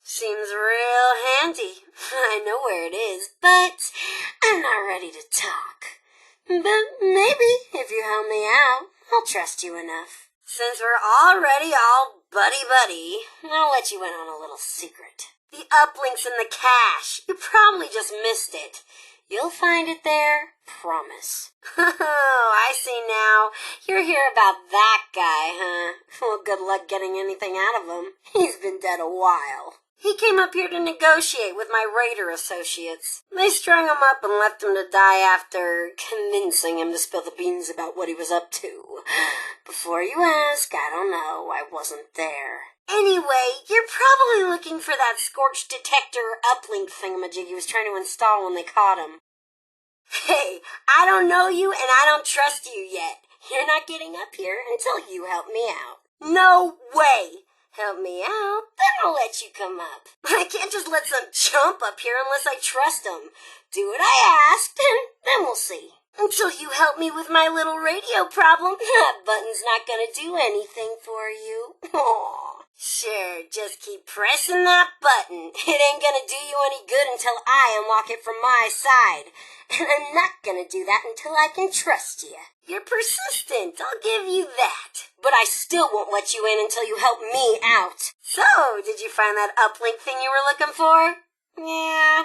Seems real handy. I know where it is, but I'm not ready to talk. But maybe if you help me out, I'll trust you enough. Since we're already all buddy-buddy, I'll let you in on a little secret. The uplink's in the cache. You probably just missed it. You'll find it there, promise. Oh, I see now. You're here about that guy, huh? Well, good luck getting anything out of him. He's been dead a while. He came up here to negotiate with my raider associates. They strung him up and left him to die after convincing him to spill the beans about what he was up to. Before you ask, I don't know. I wasn't there. Anyway, you're probably looking for that scorch detector uplink thingamajig he was trying to install when they caught him. Hey, I don't know you and I don't trust you yet. You're not getting up here until you help me out. No way! Help me out, then I'll let you come up. I can't just let some chump up here unless I trust him. Do what I asked, and then we'll see. Until you help me with my little radio problem, that button's not gonna do anything for you. Aww. Sure, just keep pressing that button. It ain't gonna do you any good until I unlock it from my side. And I'm not gonna do that until I can trust you. You're persistent, I'll give you that. But I still won't let you in until you help me out. So, did you find that uplink thing you were looking for? Yeah,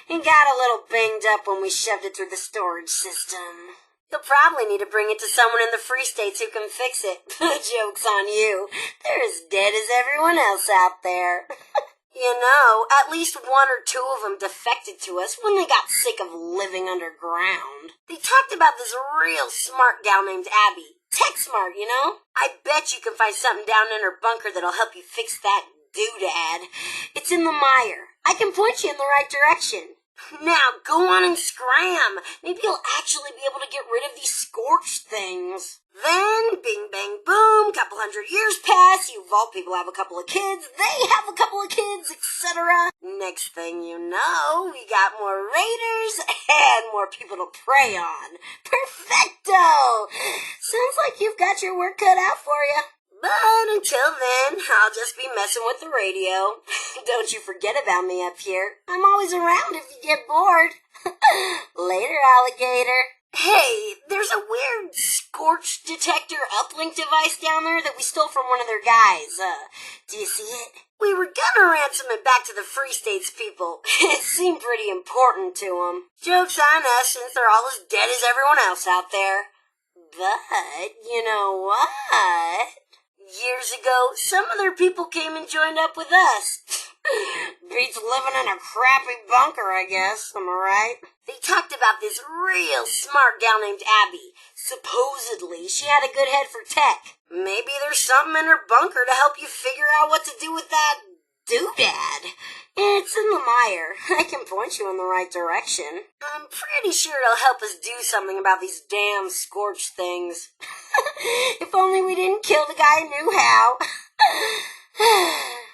it got a little banged up when we shoved it through the storage system. You'll probably need to bring it to someone in the Free States who can fix it. Joke's on you. They're as dead as everyone else out there. You know, at least one or two of them defected to us when they got sick of living underground. They talked about this real smart gal named Abby. Tech smart, you know? I bet you can find something down in her bunker that'll help you fix that doodad. It's in the mire. I can point you in the right direction. Now, go on and scram. Maybe you'll actually be able to get rid of these scorched things. Then, bing, bang, boom, couple 100 years pass, you vault people have a couple of kids, they have a couple of kids, etc. Next thing you know, we got more raiders and more people to prey on. Perfecto! Sounds like you've got your work cut out for you. But until then, I'll just be messing with the radio. Don't you forget about me up here. I'm always around if you get bored. Later, alligator. Hey, there's a weird scorch detector uplink device down there that we stole from one of their guys. Do you see it? We were gonna ransom it back to the Free States people. It seemed pretty important to them. Joke's on us since they're all as dead as everyone else out there. But, you know what? Years ago, some other people came and joined up with us. Beats living in a crappy bunker, I guess. Am I right? They talked about this real smart gal named Abby. Supposedly, she had a good head for tech. Maybe there's something in her bunker to help you figure out what to do with that doodad. It's in the mire. I can point you in the right direction. I'm pretty sure it'll help us do something about these damn scorched things. If only we didn't kill the guy who knew how.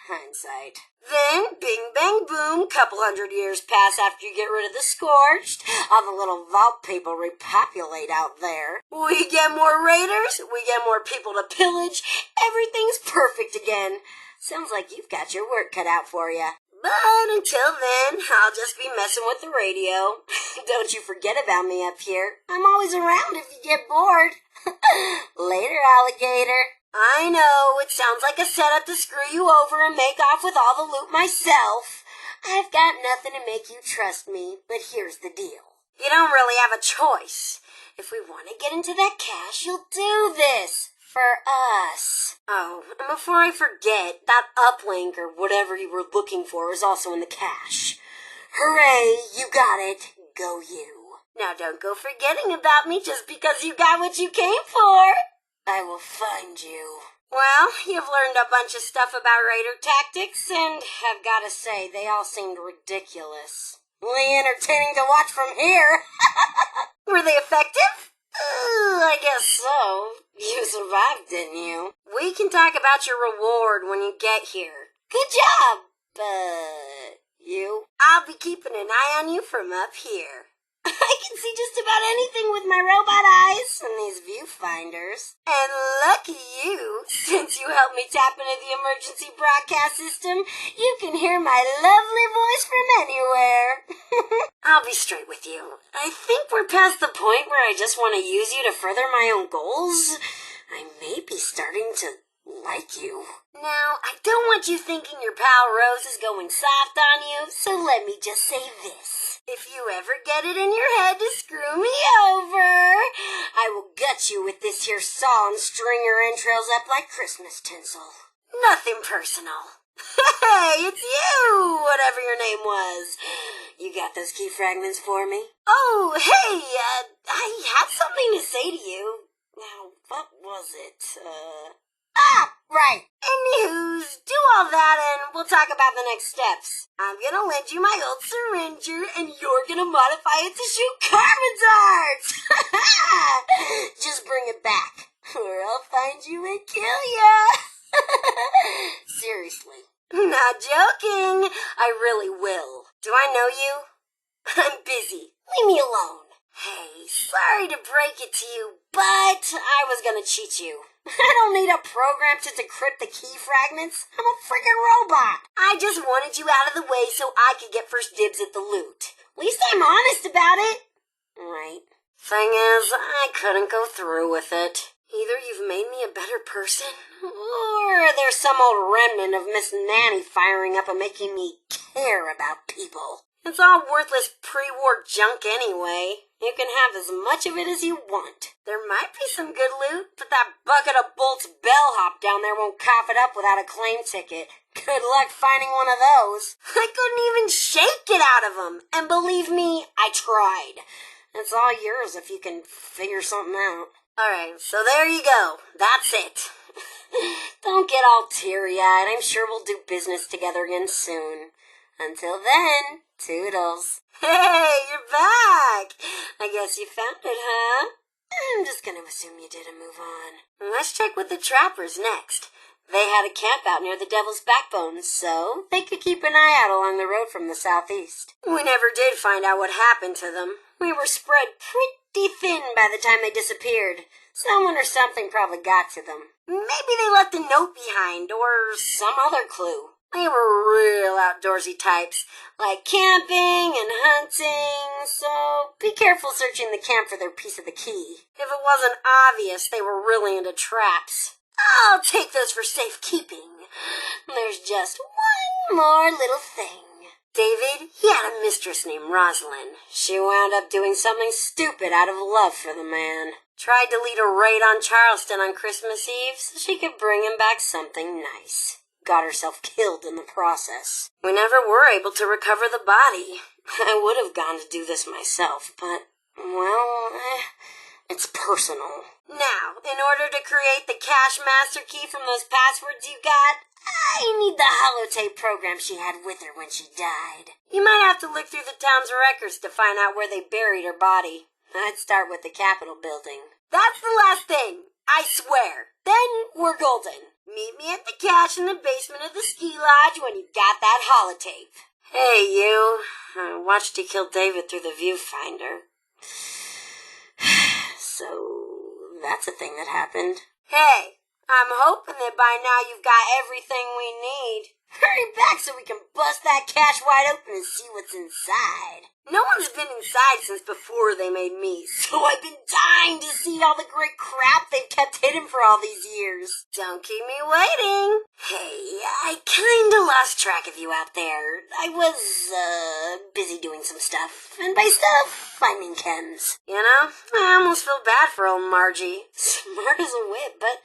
Hindsight. Then, bing, bang, boom, couple 100 years pass after you get rid of the scorched. All the little vault people repopulate out there. We get more raiders, we get more people to pillage. Everything's perfect again. Sounds like you've got your work cut out for you. But until then, I'll just be messing with the radio. Don't you forget about me up here. I'm always around if you get bored. Later, alligator. I know, it sounds like a setup to screw you over and make off with all the loot myself. I've got nothing to make you trust me, but here's the deal. You don't really have a choice. If we want to get into that cache, you'll do this. For us. Oh, and before I forget, that uplink or whatever you were looking for is also in the cache. Hooray, you got it. Go you. Now don't go forgetting about me just because you got what you came for. I will find you. Well, you've learned a bunch of stuff about raider tactics, and I've got to say, they all seemed ridiculous. Really entertaining to watch from here. Were they effective? I guess so. You survived, didn't you? We can talk about your reward when you get here. Good job! But you? I'll be keeping an eye on you from up here. I can see just about anything with my robot eyes and these viewfinders. And lucky you, since you helped me tap into the emergency broadcast system, you can hear my lovely voice from anywhere. I'll be straight with you. I think we're past the point where I just want to use you to further my own goals. I may be starting to like you. Now, I don't want you thinking your pal Rose is going soft on you, so let me just say this. If you ever get it in your head to screw me over, I will gut you with this here saw and string your entrails up like Christmas tinsel. Nothing personal. Hey, it's you, whatever your name was. You got those key fragments for me? Oh, hey, I had something to say to you. Now, what was it? Right. Anywho's, do all that and we'll talk about the next steps. I'm gonna lend you my old syringer and you're gonna modify it to shoot carbon darts! Just bring it back, or I'll find you and kill ya! Seriously. Not joking. I really will. Do I know you? I'm busy. Leave me alone. Hey, sorry to break it to you, but I was gonna cheat you. I don't need a program to decrypt the key fragments. I'm a freaking robot. I just wanted you out of the way so I could get first dibs at the loot. At least I'm honest about it. Right. Thing is, I couldn't go through with it. Either you've made me a better person, or there's some old remnant of Miss Nanny firing up and making me care about people. It's all worthless pre-war junk anyway. You can have as much of it as you want. There might be some good loot, but that bucket of bolts bellhop down there won't cough it up without a claim ticket. Good luck finding one of those. I couldn't even shake it out of them. And believe me, I tried. It's all yours if you can figure something out. Alright, so there you go. That's it. Don't get all teary-eyed. I'm sure we'll do business together again soon. Until then, toodles. Hey, you're back! I guess you found it, huh? I'm just gonna assume you did and move on. Let's check with the trappers next. They had a camp out near the Devil's Backbone, so they could keep an eye out along the road from the southeast. We never did find out what happened to them. We were spread pretty thin by the time they disappeared. Someone or something probably got to them. Maybe they left a note behind, or some other clue. They were real outdoorsy types, like camping and hunting, so be careful searching the camp for their piece of the key. If it wasn't obvious, they were really into traps. I'll take those for safekeeping. There's just one more little thing. David, he had a mistress named Rosalind. She wound up doing something stupid out of love for the man. Tried to lead a raid on Charleston on Christmas Eve so she could bring him back something nice. Got herself killed in the process. We never were able to recover the body. I would have gone to do this myself, but, well, it's personal. Now, in order to create the cache master key from those passwords you got, I need the holotape program she had with her when she died. You might have to look through the town's records to find out where they buried her body. I'd start with the Capitol building. That's the last thing, I swear. Then we're golden. Meet me at the cache in the basement of the ski lodge when you got that holotape. Hey, you. I watched you kill David through the viewfinder. So, that's a thing that happened. Hey, I'm hoping that by now you've got everything we need. Hurry back so we can bust that cache wide open and see what's inside. No one's been inside since before they made me, so I've been dying to see all the great crap they've kept hidden for all these years. Don't keep me waiting. Hey, I kinda lost track of you out there. I was, busy doing some stuff. And by stuff, I mean chems. You know, I almost feel bad for old Margie. Smart as a whip, but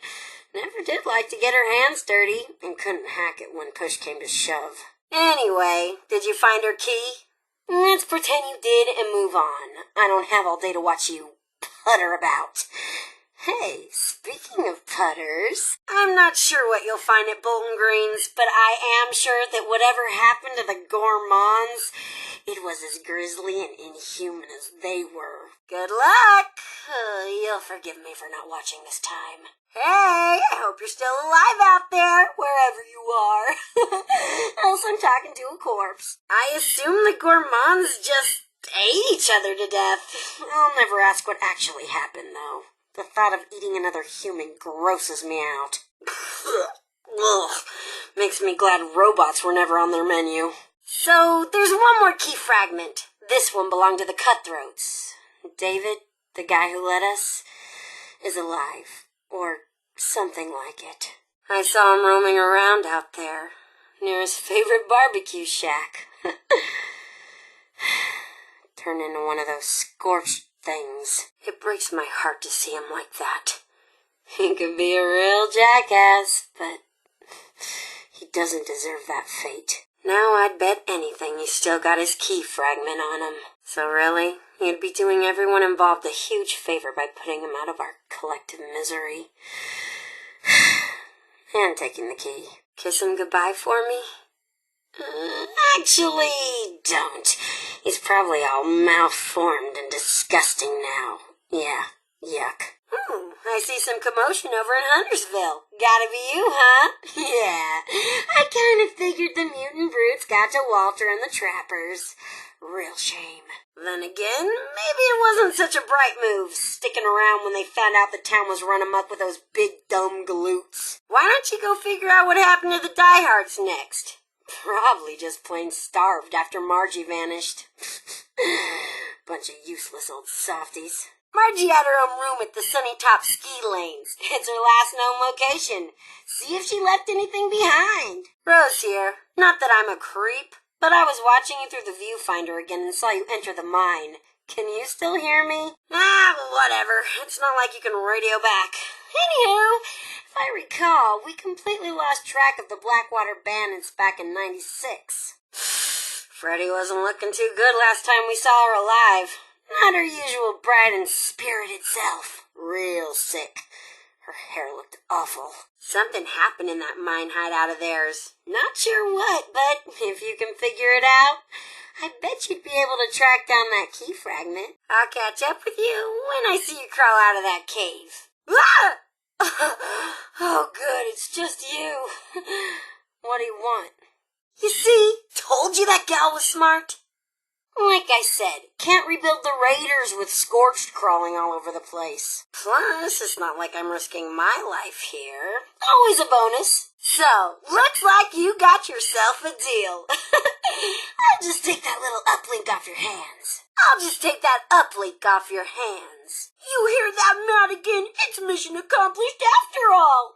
never did like to get her hands dirty, and couldn't hack it when push came to shove. Anyway, did you find her key? Let's pretend you did and move on. I don't have all day to watch you putter about. Hey, speaking of putters, I'm not sure what you'll find at Bolton Greens, but I am sure that whatever happened to the Gourmands, it was as grisly and inhuman as they were. Good luck! You'll forgive me for not watching this time. Hey, I hope you're still alive out there, wherever you are. Else I'm talking to a corpse. I assume the Gourmands just ate each other to death. I'll never ask what actually happened, though. The thought of eating another human grosses me out. Ugh. Makes me glad robots were never on their menu. So, there's one more key fragment. This one belonged to the Cutthroats. David, the guy who led us, is alive. Or something like it. I saw him roaming around out there, near his favorite barbecue shack. Turned into one of those scorched things. It breaks my heart to see him like that. He could be a real jackass, but he doesn't deserve that fate. Now I'd bet anything he's still got his key fragment on him. So really, he'd be doing everyone involved a huge favor by putting him out of our collective misery. And taking the key. Kiss him goodbye for me? Actually, don't. He's probably all malformed and disgusting now. Yeah, yuck. I see some commotion over in Huntersville. Gotta be you, huh? Yeah, I kind of figured the mutant brutes got to Walter and the Trappers. Real shame. Then again, maybe it wasn't such a bright move, sticking around when they found out the town was run amok with those big dumb galoots. Why don't you go figure out what happened to the diehards next? Probably just plain starved after Margie vanished. Bunch of useless old softies. Margie had her own room at the Sunny Top ski lanes. It's her last known location. See if she left anything behind. Rose here. Not that I'm a creep, but I was watching you through the viewfinder again and saw you enter the mine. Can you still hear me? Whatever. It's not like you can radio back. Anywho, if I recall, we completely lost track of the Blackwater Bandits back in '96. Freddie wasn't looking too good last time we saw her alive. Not her usual bright and spirited self. Real sick. Her hair looked awful. Something happened in that mine hideout of theirs. Not sure what, but if you can figure it out, I bet you'd be able to track down that key fragment. I'll catch up with you when I see you crawl out of that cave. Ah! Oh, good, it's just you. What do you want? You see, told you that gal was smart. Like I said, can't rebuild the raiders with Scorched crawling all over the place. Plus, it's not like I'm risking my life here. Always a bonus. So, looks like you got yourself a deal. I'll just take that little uplink off your hands. You hear that, Madigan? It's mission accomplished after all.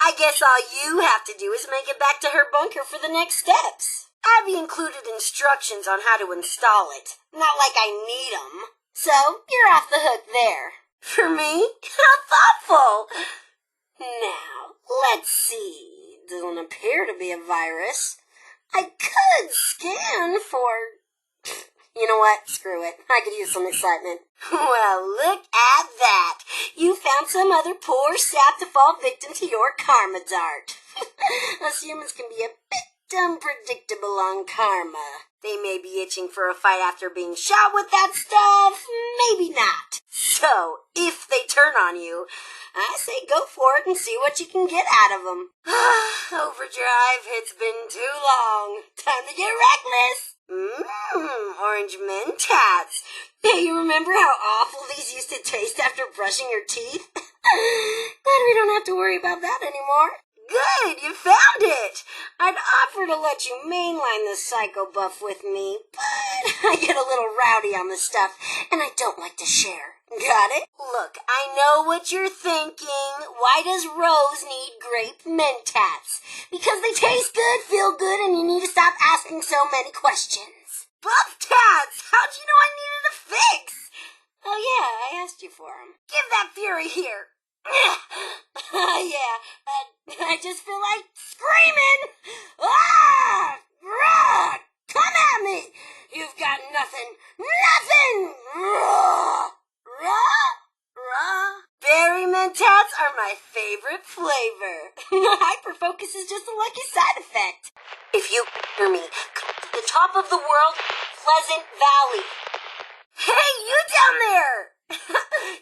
I guess all you have to do is make it back to her bunker for the next steps. Abby included instructions on how to install it. Not like I need 'em. So, you're off the hook there. For me? How thoughtful. Now, let's see. Doesn't appear to be a virus. I could scan for... You know what? Screw it. I could use some excitement. Well, look at that. You found some other poor sap to fall victim to your karma dart. Us humans can be a bit unpredictable on karma. They may be itching for a fight after being shot with that stuff. Maybe not. So, if they turn on you, I say go for it and see what you can get out of them. Overdrive, it's been too long. Time to get reckless. Orange Mentats. Hey, you remember how awful these used to taste after brushing your teeth? Glad we don't have to worry about that anymore. Good, you found it! I'd offer to let you mainline the Psycho Buff with me, but I get a little rowdy on the stuff, and I don't like to share. Got it? Look, I know what you're thinking. Why does Rose need grape Mentats? Because they taste good, feel good, and you need to stop asking so many questions. Buff Tats! How'd you know I needed a fix? Oh yeah, I asked you for them. Give that fury here. Yeah, I just feel like screaming. Ah! Rah! Come at me! You've got nothing! Nothing! Rah! Rah! Rah! Berry Mentats are my favorite flavor. Hyperfocus is just a lucky side effect. If you hear me, come to the top of the world, Pleasant Valley. Hey, you down there!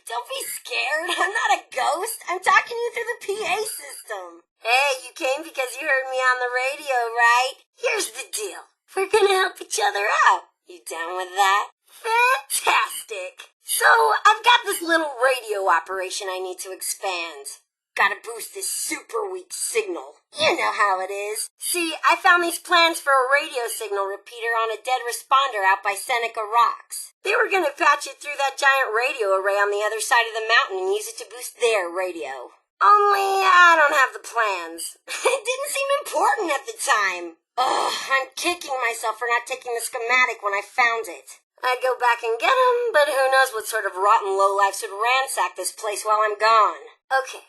Don't be scared. I'm not a ghost. I'm talking to you through the PA system. Hey, you came because you heard me on the radio, right? Here's the deal. We're gonna help each other out. You down with that. Fantastic! So, I've got this little radio operation I need to expand. Gotta boost this super weak signal. You know how it is. See, I found these plans for a radio signal repeater on a dead responder out by Seneca Rocks. They were gonna patch it through that giant radio array on the other side of the mountain and use it to boost their radio. Only I don't have the plans. It didn't seem important at the time. Ugh, I'm kicking myself for not taking the schematic when I found it. I'd go back and get 'em, but who knows what sort of rotten lowlifes would ransack this place while I'm gone. Okay,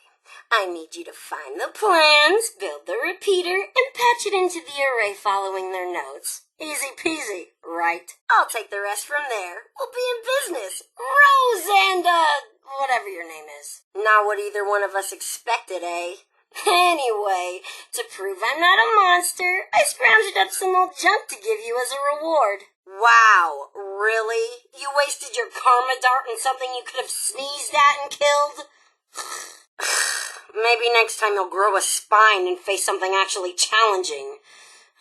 I need you to find the plans, build the repeater, and patch it into the array following their notes. Easy peasy, right? I'll take the rest from there. We'll be in business. Rose and, whatever your name is. Not what either one of us expected, eh? Anyway, to prove I'm not a monster, I scrounged up some old junk to give you as a reward. Wow, really? You wasted your karma dart on something you could have sneezed at and killed? Maybe next time you'll grow a spine and face something actually challenging.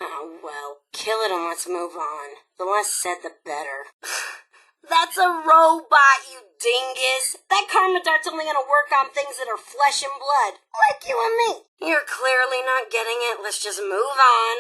Oh, well, kill it and let's move on. The less said, the better. That's a robot, you dingus. That karma dart's only gonna work on things that are flesh and blood, like you and me. You're clearly not getting it. Let's just move on.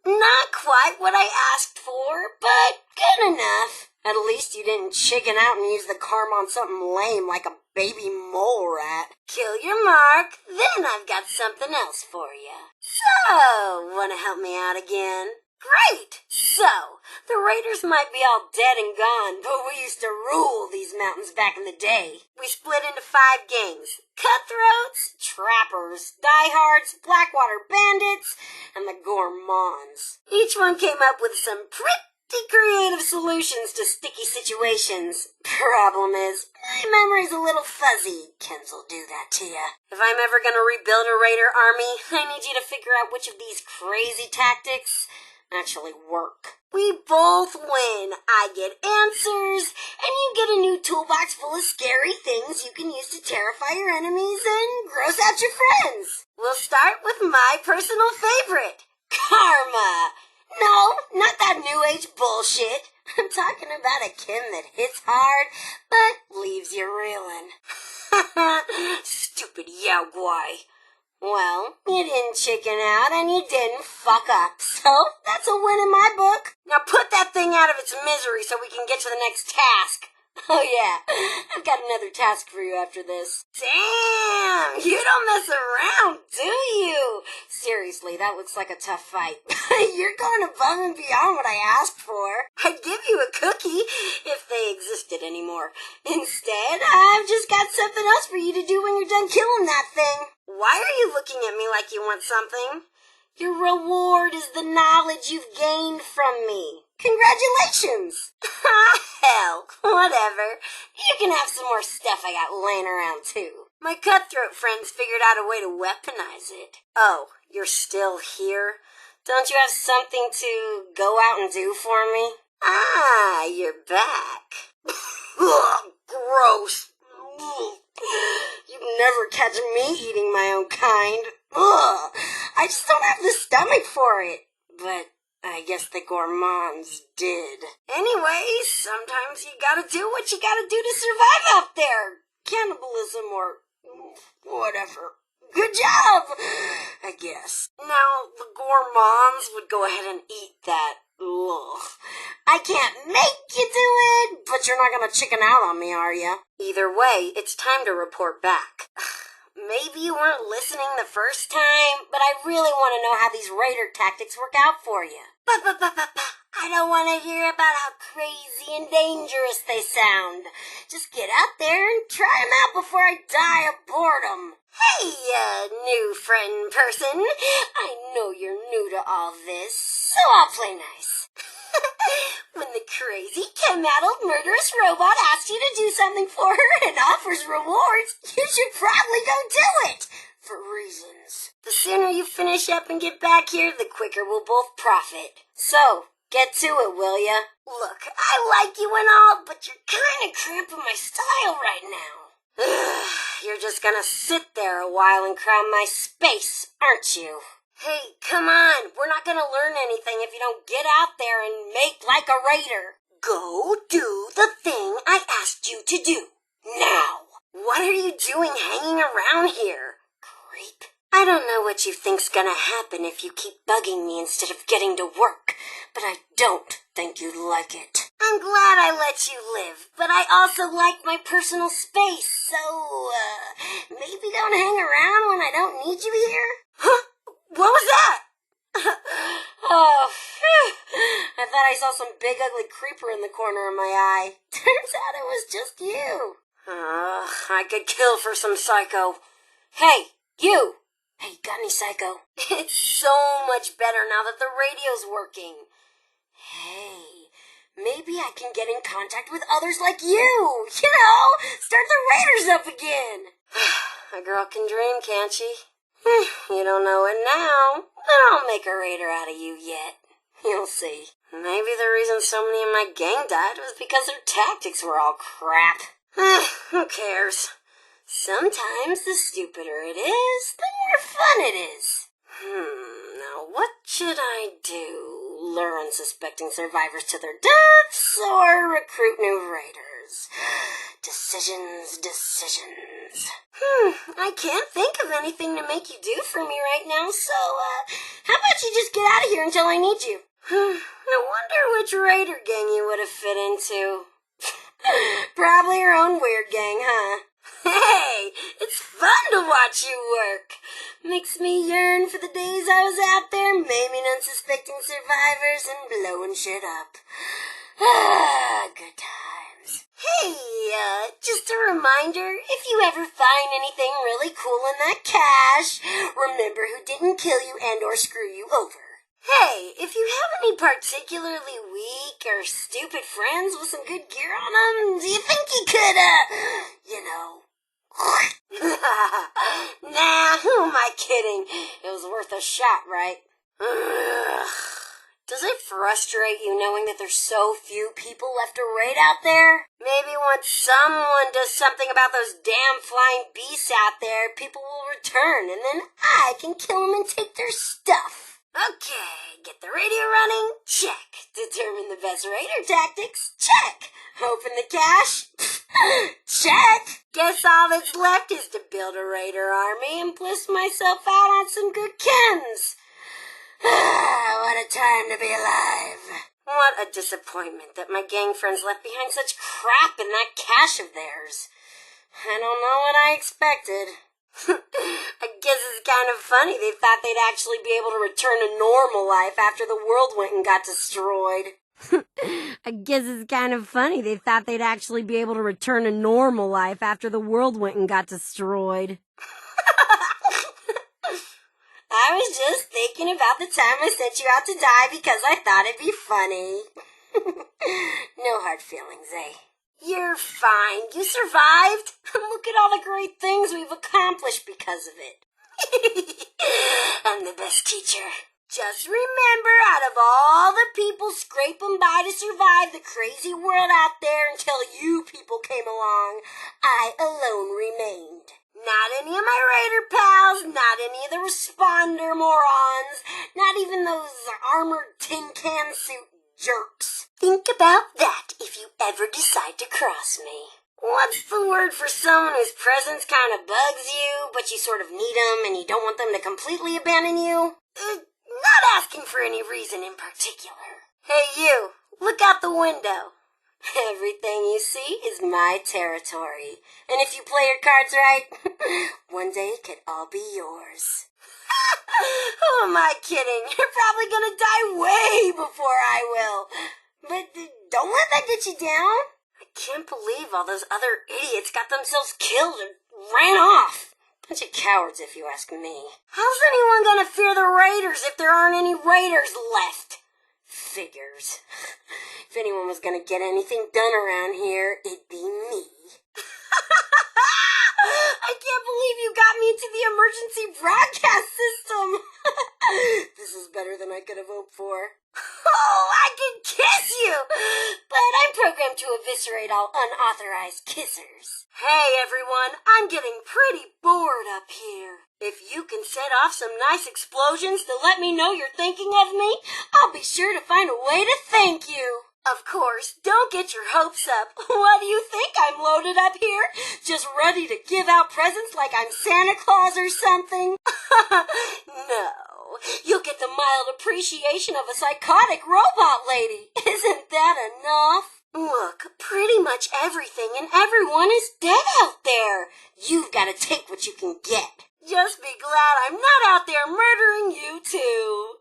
Not quite what I asked for, but good enough. At least you didn't chicken out and use the karma on something lame like a baby mole rat. Kill your mark, then I've got something else for you. So, wanna help me out again? Great! So, the raiders might be all dead and gone, but we used to rule these mountains back in the day. We split into 5 gangs. Cutthroats, trappers, diehards, Blackwater bandits, and the Gourmands. Each one came up with some pretty creative solutions to sticky situations. Problem is, my memory's a little fuzzy. Kenz'll do that to you. If I'm ever gonna rebuild a raider army, I need you to figure out which of these crazy tactics actually work. We both win. I get answers, and you get a new toolbox full of scary things you can use to terrify your enemies and gross out your friends. We'll start with my personal favorite, karma. No, not that new age bullshit. I'm talking about a Kim that hits hard, but leaves you reeling. Stupid Yao Guai. Well, you didn't chicken out and you didn't fuck up, so that's a win in my book. Now put that thing out of its misery so we can get to the next task. Oh yeah, I've got another task for you after this. Damn, you don't mess around, do you? Seriously, that looks like a tough fight. You're going above and beyond what I asked for. I'd give you a cookie if they existed anymore. Instead, I've just got something else for you to do when you're done killing that thing. Why are you looking at me like you want something? Your reward is the knowledge you've gained from me. Congratulations! Hell, whatever. You can have some more stuff I got laying around too. My cutthroat friends figured out a way to weaponize it. Oh, you're still here? Don't you have something to go out and do for me? Ah, you're back. Ugh, gross. You'd never catch me eating my own kind. Ugh, I just don't have the stomach for it. But I guess the Gourmands did. Anyway, sometimes you gotta do what you gotta do to survive out there. Cannibalism or whatever. Good job, I guess. Now, the Gourmands would go ahead and eat that. Ugh. I can't make you do it, but you're not gonna chicken out on me, are you? Either way, it's time to report back. Maybe you weren't listening the first time, but I really want to know how these raider tactics work out for you. I don't want to hear about how crazy and dangerous they sound. Just get out there and try them out before I die of boredom. Hey, new friend person. I know you're new to all this, so I'll play nice. When the crazy, chem-addled, murderous robot asks you to do something for her and offers rewards, you should probably go do it. For reasons. The sooner you finish up and get back here, the quicker we'll both profit. So, get to it, will ya? Look, I like you and all, but you're kinda cramping my style right now. You're just gonna sit there a while and crowd my space, aren't you? Hey, come on. We're not gonna learn anything if you don't get out there and make like a raider. Go do the thing I asked you to do. Now. What are you doing hanging around here? Creep. I don't know what you think's gonna happen if you keep bugging me instead of getting to work, but I don't think you'd like it. I'm glad I let you live, but I also like my personal space, so, maybe don't hang around when I don't need you here? Huh? What was that? Oh, phew. I thought I saw some big ugly creeper in the corner of my eye. Turns out it was just you. I could kill for some psycho. Hey, you! Hey, got any psycho? It's so much better now that the radio's working. Hey, maybe I can get in contact with others like you. You know, start the raiders up again. A girl can dream, can't she? You don't know it now, but I'll make a raider out of you yet. You'll see. Maybe the reason so many in my gang died was because their tactics were all crap. Who cares? Sometimes the stupider it is, the more fun it is. Now what should I do? Lure unsuspecting survivors to their deaths or recruit new raiders? Decisions. I can't think of anything to make you do for me right now, so, how about you just get out of here until I need you? I wonder which raider gang you would have fit into. Probably your own weird gang, huh? Hey, it's fun to watch you work. Makes me yearn for the days I was out there maiming unsuspecting survivors and blowing shit up. Good times. Hey, just a reminder, if you ever find anything really cool in that cache, remember who didn't kill you and or screw you over. Hey, if you have any particularly weak or stupid friends with some good gear on them, do you think you could, Nah, who am I kidding? It was worth a shot, right? Does it frustrate you knowing that there's so few people left to raid out there? Maybe once someone does something about those damn flying beasts out there, people will return, and then I can kill them and take their stuff. Okay, get the radio running? Check. Determine the best raider tactics? Check. Open the cache? Check. Guess all that's left is to build a raider army and bliss myself out on some good Kens. What a time to be alive. What a disappointment that my gang friends left behind such crap in that cache of theirs. I don't know what I expected. I guess it's kind of funny they thought they'd actually be able to return to normal life after the world went and got destroyed. I guess it's kind of funny they thought they'd actually be able to return to normal life after the world went and got destroyed. I was just thinking about the time I sent you out to die because I thought it'd be funny. No hard feelings, eh? You're fine. You survived. Look at all the great things we've accomplished because of it. I'm the best teacher. Just remember, out of all the people scraping by to survive the crazy world out there until you people came along, I alone remained. Not any of my raider pals, not any of the responder morons, not even those armored tin can suit jerks. Think about that if you ever decide to cross me. What's the word for someone whose presence kind of bugs you, but you sort of need them and you don't want them to completely abandon you? Not asking for any reason in particular. Hey you, look out the window. Everything you see is my territory. And if you play your cards right, one day it could all be yours. Who am I kidding? You're probably gonna die way before I will. But don't let that get you down. I can't believe all those other idiots got themselves killed and ran off. Bunch of cowards, if you ask me. How's anyone gonna fear the raiders if there aren't any raiders left? Figures. If anyone was gonna get anything done around here, it'd be me. I can't believe you got me into the emergency broadcast system. This is better than I could have hoped for. Oh, I can kiss you! But I'm programmed to eviscerate all unauthorized kissers. Hey, everyone, I'm getting pretty bored up here. If you can set off some nice explosions to let me know you're thinking of me, I'll be sure to find a way to thank you. Of course, don't get your hopes up. What do you think I'm loaded up here? Just ready to give out presents like I'm Santa Claus or something? No. You'll get the mild appreciation of a psychotic robot lady. Isn't that enough? Look, pretty much everything and everyone is dead out there. You've got to take what you can get. Just be glad I'm not out there murdering you too.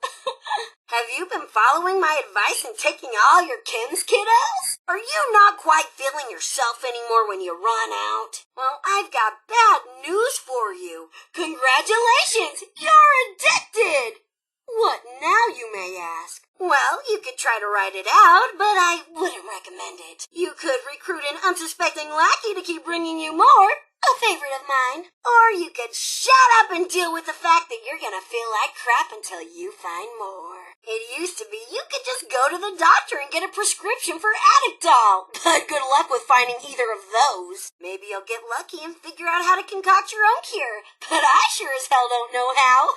Have you been following my advice and taking all your chems, kiddos? Are you not quite feeling yourself anymore when you run out? Well, I've got bad news for you. Congratulations! You're addicted! What now, you may ask? Well, you could try to write it out, but I wouldn't recommend it. You could recruit an unsuspecting lackey to keep bringing you more, a favorite of mine. Or you could shut up and deal with the fact that you're gonna feel like crap until you find more. It used to be you could just go to the doctor and get a prescription for Addictol, but good luck with finding either of those. Maybe you'll get lucky and figure out how to concoct your own cure, but I sure as hell don't know how.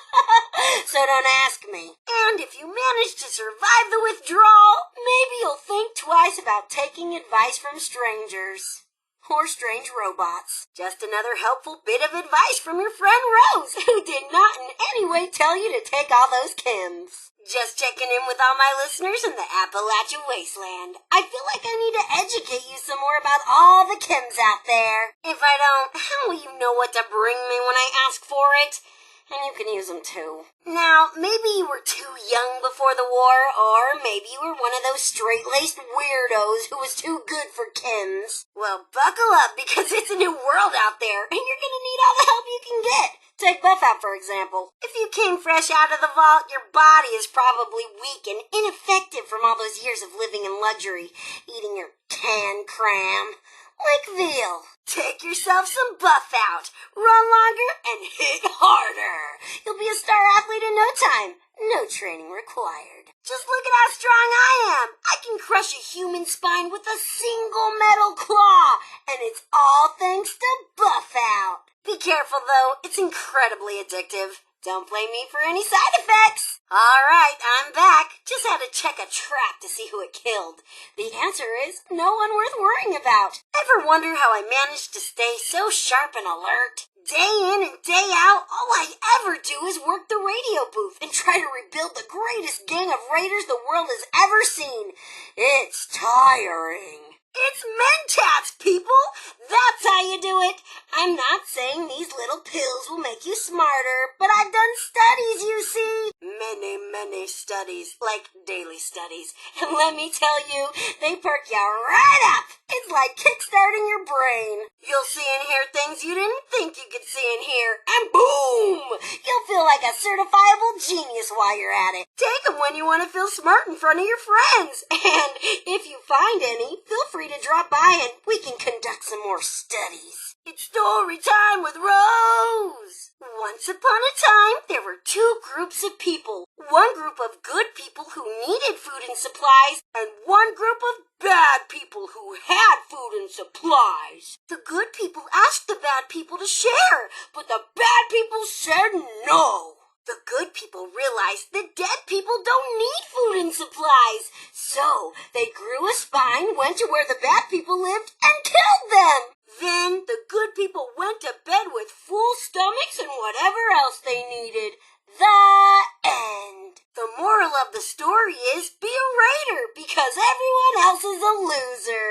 So don't ask me. And if you manage to survive the withdrawal, maybe you'll think twice about taking advice from strangers. Or strange robots. Just another helpful bit of advice from your friend Rose, who did not in any way tell you to take all those chems. Just checking in with all my listeners in the Appalachian wasteland. I feel like I need to educate you some more about all the chems out there. If I don't, how will you know what to bring me when I ask for it? And you can use them too. Now, maybe you were too young before the war, or maybe you were one of those straight-laced weirdos who was too good for chems. Well, buckle up, because it's a new world out there, and you're gonna need all the help you can get. Take Buffout, for example. If you came fresh out of the vault, your body is probably weak and ineffective from all those years of living in luxury, eating your canned cram. Like veal. Take yourself some Buffout, run longer, and hit harder. You'll be a star athlete in no time. No training required. Just look at how strong I am. I can crush a human spine with a single metal claw, and it's all thanks to Buffout. Be careful, though. It's incredibly addictive. Don't blame me for any side effects. All right, I'm back. Just had to check a trap to see who it killed. The answer is no one worth worrying about. Ever wonder how I managed to stay so sharp and alert? Day in and day out, all I ever do is work the radio booth and try to rebuild the greatest gang of raiders the world has ever seen. It's tiring. It's Mentats, people! That's how you do it! I'm not saying these little pills will make you smarter, but I've done studies, you see! Many studies, like daily studies. And let me tell you, they perk you right up! It's like kickstarting your brain. You'll see and hear things you didn't think you could see and hear, and boom! You'll feel like a certifiable genius while you're at it. Take them when you want to feel smart in front of your friends. And if you find any, feel free to drop by and we can conduct some more studies. It's story time with Rose! Once upon a time, there were two groups of people. One group of good people who needed food and supplies, and one group of bad people who had food and supplies. The good people asked the bad people to share, but the bad people said no. The good people realized that dead people don't need food and supplies. So they grew a spine, went to where the bad people lived, and killed them. Then the good people went to bed with full stomachs and whatever else they needed. The end. The moral of the story is be a raider because everyone else is a loser.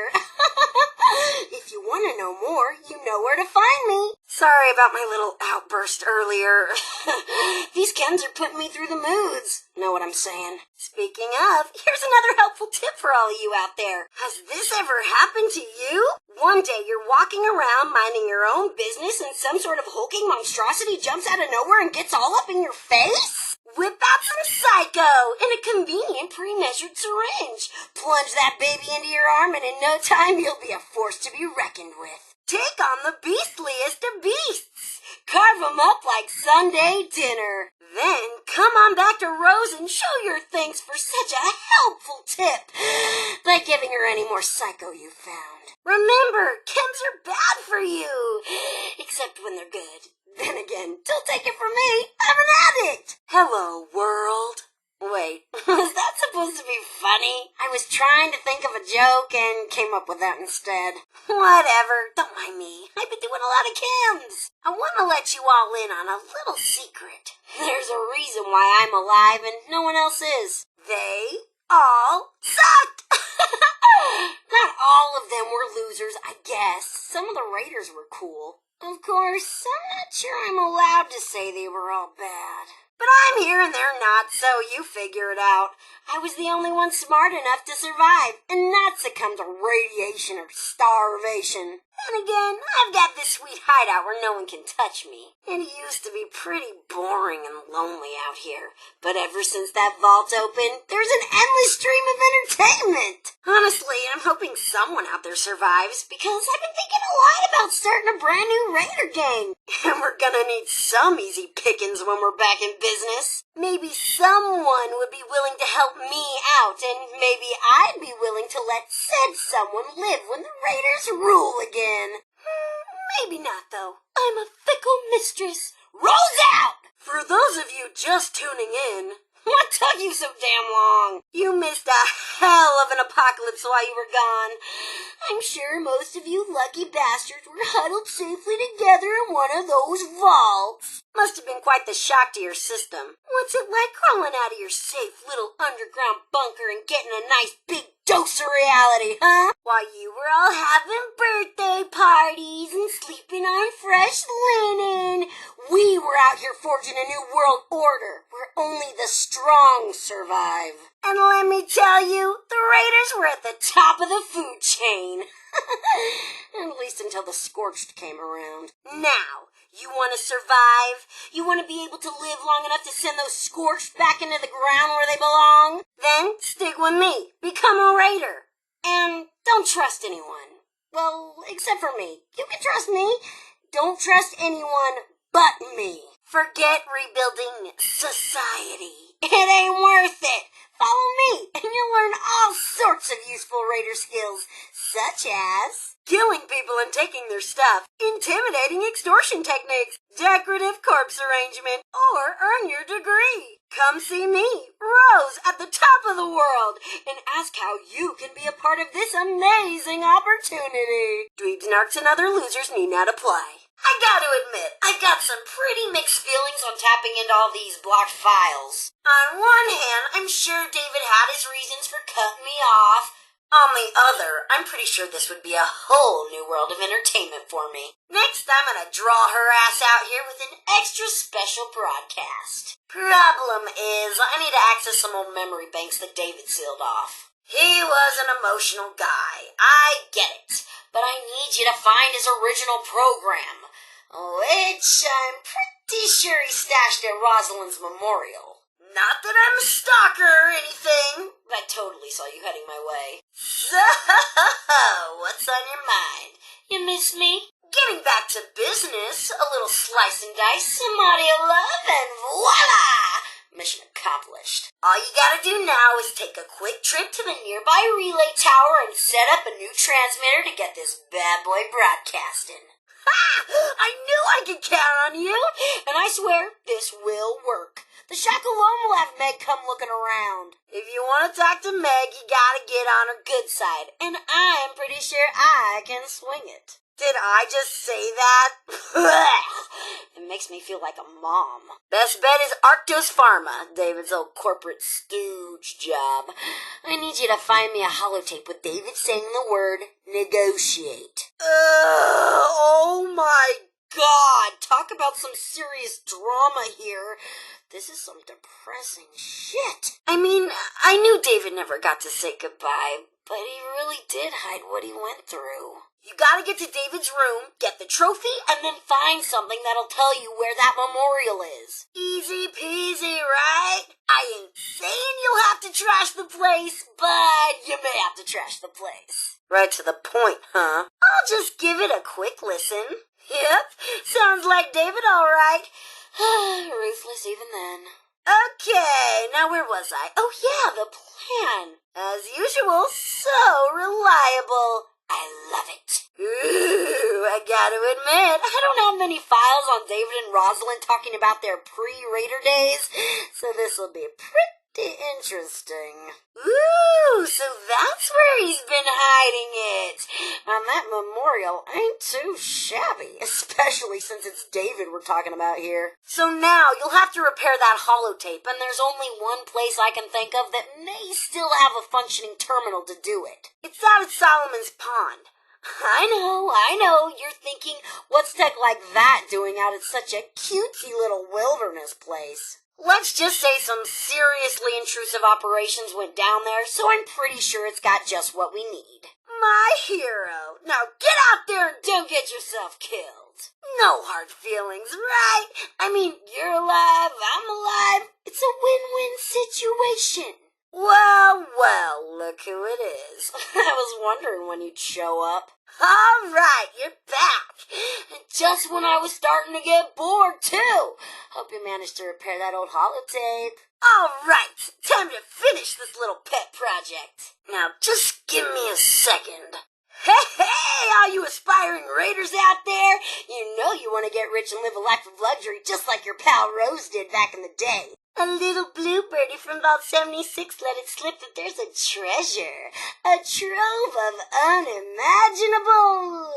If you want to know more, you know where to find me. Sorry about my little outburst earlier. These chems are putting me through the moods. Know what I'm saying? Speaking of, here's another helpful tip for all of you out there. Has this ever happened to you? One day you're walking around minding your own business and some sort of hulking monstrosity jumps out of nowhere and gets all up in your face? Whip out some Psycho in a convenient pre-measured syringe. Plunge that baby into your arm and in no time you'll be a force to be reckoned with. Take on the beastliest of beasts. Carve 'em up like Sunday dinner. Then come on back to Rose and show your thanks for such a helpful tip by giving her any more Psycho you found. Remember, chems are bad for you. Except when they're good. Then again, don't take it from me. I'm an addict. Hello, world. Wait, was that supposed to be funny? I was trying to think of a joke and came up with that instead. Whatever, don't mind me. I've been doing a lot of chems. I want to let you all in on a little secret. There's a reason why I'm alive and no one else is. They all sucked! Not all of them were losers, I guess. Some of the raiders were cool. Of course, I'm not sure I'm allowed to say they were all bad. But I'm here and they're not, so you figure it out. I was the only one smart enough to survive and not succumb to radiation or starvation. And again, I've got this sweet hideout where no one can touch me. It used to be pretty boring and lonely out here. But ever since that vault opened, there's an endless stream of entertainment. Honestly, I'm hoping someone out there survives because I've been thinking a lot about starting a brand new raider gang. And we're gonna need some easy pickings when we're back in business. Maybe someone would be willing to help me out, and maybe I'd be willing to let said someone live when the raiders rule again. Maybe not, though. I'm a fickle mistress. Rose out! For those of you just tuning in, what took you so damn long? You missed a hell of an apocalypse while you were gone. I'm sure most of you lucky bastards were huddled safely together in one of those vaults. Must have been quite the shock to your system. What's it like crawling out of your safe little underground bunker and getting a nice big dose of reality, huh? While you were all having birthday parties and sleeping on fresh linen, we were out here forging a new world order where only the strong survive. And let me tell you, the raiders were at the top of the food chain. At least until the Scorched came around. Now, you want to survive? You want to be able to live long enough to send those Scorched back into the ground where they belong? Then stick with me. Become a raider. And don't trust anyone. Well, except for me. You can trust me. Don't trust anyone but me. Forget rebuilding society. It ain't worth it. Follow me, and you'll learn all sorts of useful raider skills, such as killing people and taking their stuff, intimidating extortion techniques, decorative corpse arrangement, or earn your degree. Come see me, Rose, at the top of the world, and ask how you can be a part of this amazing opportunity. Dweebs, narcs, and other losers need not apply. I gotta admit, I've got some pretty mixed feelings on tapping into all these blocked files. On one hand, I'm sure David had his reasons for cutting me off. On the other, I'm pretty sure this would be a whole new world of entertainment for me. Next, I'm gonna draw her ass out here with an extra special broadcast. Problem is, I need to access some old memory banks that David sealed off. He was an emotional guy. I get it. But I need you to find his original program, which I'm pretty sure he stashed at Rosalind's memorial. Not that I'm a stalker or anything. I totally saw you heading my way. So, what's on your mind? You miss me? Getting back to business, a little slice and dice, some audio love, and voila! Mission accomplished. All you gotta do now is take a quick trip to the nearby relay tower and set up a new transmitter to get this bad boy broadcasting. Ha! I knew I could count on you! And I swear, this will work. The Shakalome will have Meg come looking around. If you want to talk to Meg, you gotta get on her good side. And I'm pretty sure I can swing it. Did I just say that? It makes me feel like a mom. Best bet is Arctos Pharma, David's old corporate stooge job. I need you to find me a holotape with David saying the word negotiate. Oh my God! Talk about some serious drama here. This is some depressing shit. I mean, I knew David never got to say goodbye, but he really did hide what he went through. You gotta get to David's room, get the trophy, and then find something that'll tell you where that memorial is. Easy peasy, right? I ain't saying you'll have to trash the place, but you may have to trash the place. Right to the point, huh? I'll just give it a quick listen. Yep, sounds like David all right. Ruthless even then. Okay, now where was I? Oh yeah, the plan. As usual, so reliable. I love it. Ooh, I gotta admit, I don't have many files on David and Rosalind talking about their pre-Raider days, so this'll be pretty interesting. Ooh, so that's where he's been hiding it. And that memorial ain't too shabby, especially since it's David we're talking about here. So now you'll have to repair that holotape, and there's only one place I can think of that may still have a functioning terminal to do it. It's out at Solomon's Pond. I know, you're thinking, what's tech like that doing out at such a cutesy little wilderness place? Let's just say some seriously intrusive operations went down there, so I'm pretty sure it's got just what we need. My hero. Now get out there and don't get yourself killed. No hard feelings, right? I mean, you're alive, I'm alive. It's a win-win situation. Well, look who it is. I was wondering when you'd show up. All right, you're back. Just when I was starting to get bored, too. Hope you managed to repair that old holotape. All right, time to finish this little pet project. Now, just give me a second. Hey, all you aspiring raiders out there, you know you want to get rich and live a life of luxury just like your pal Rose did back in the day. A little blue birdie from Vault 76 let it slip that there's a treasure, a trove of unimaginable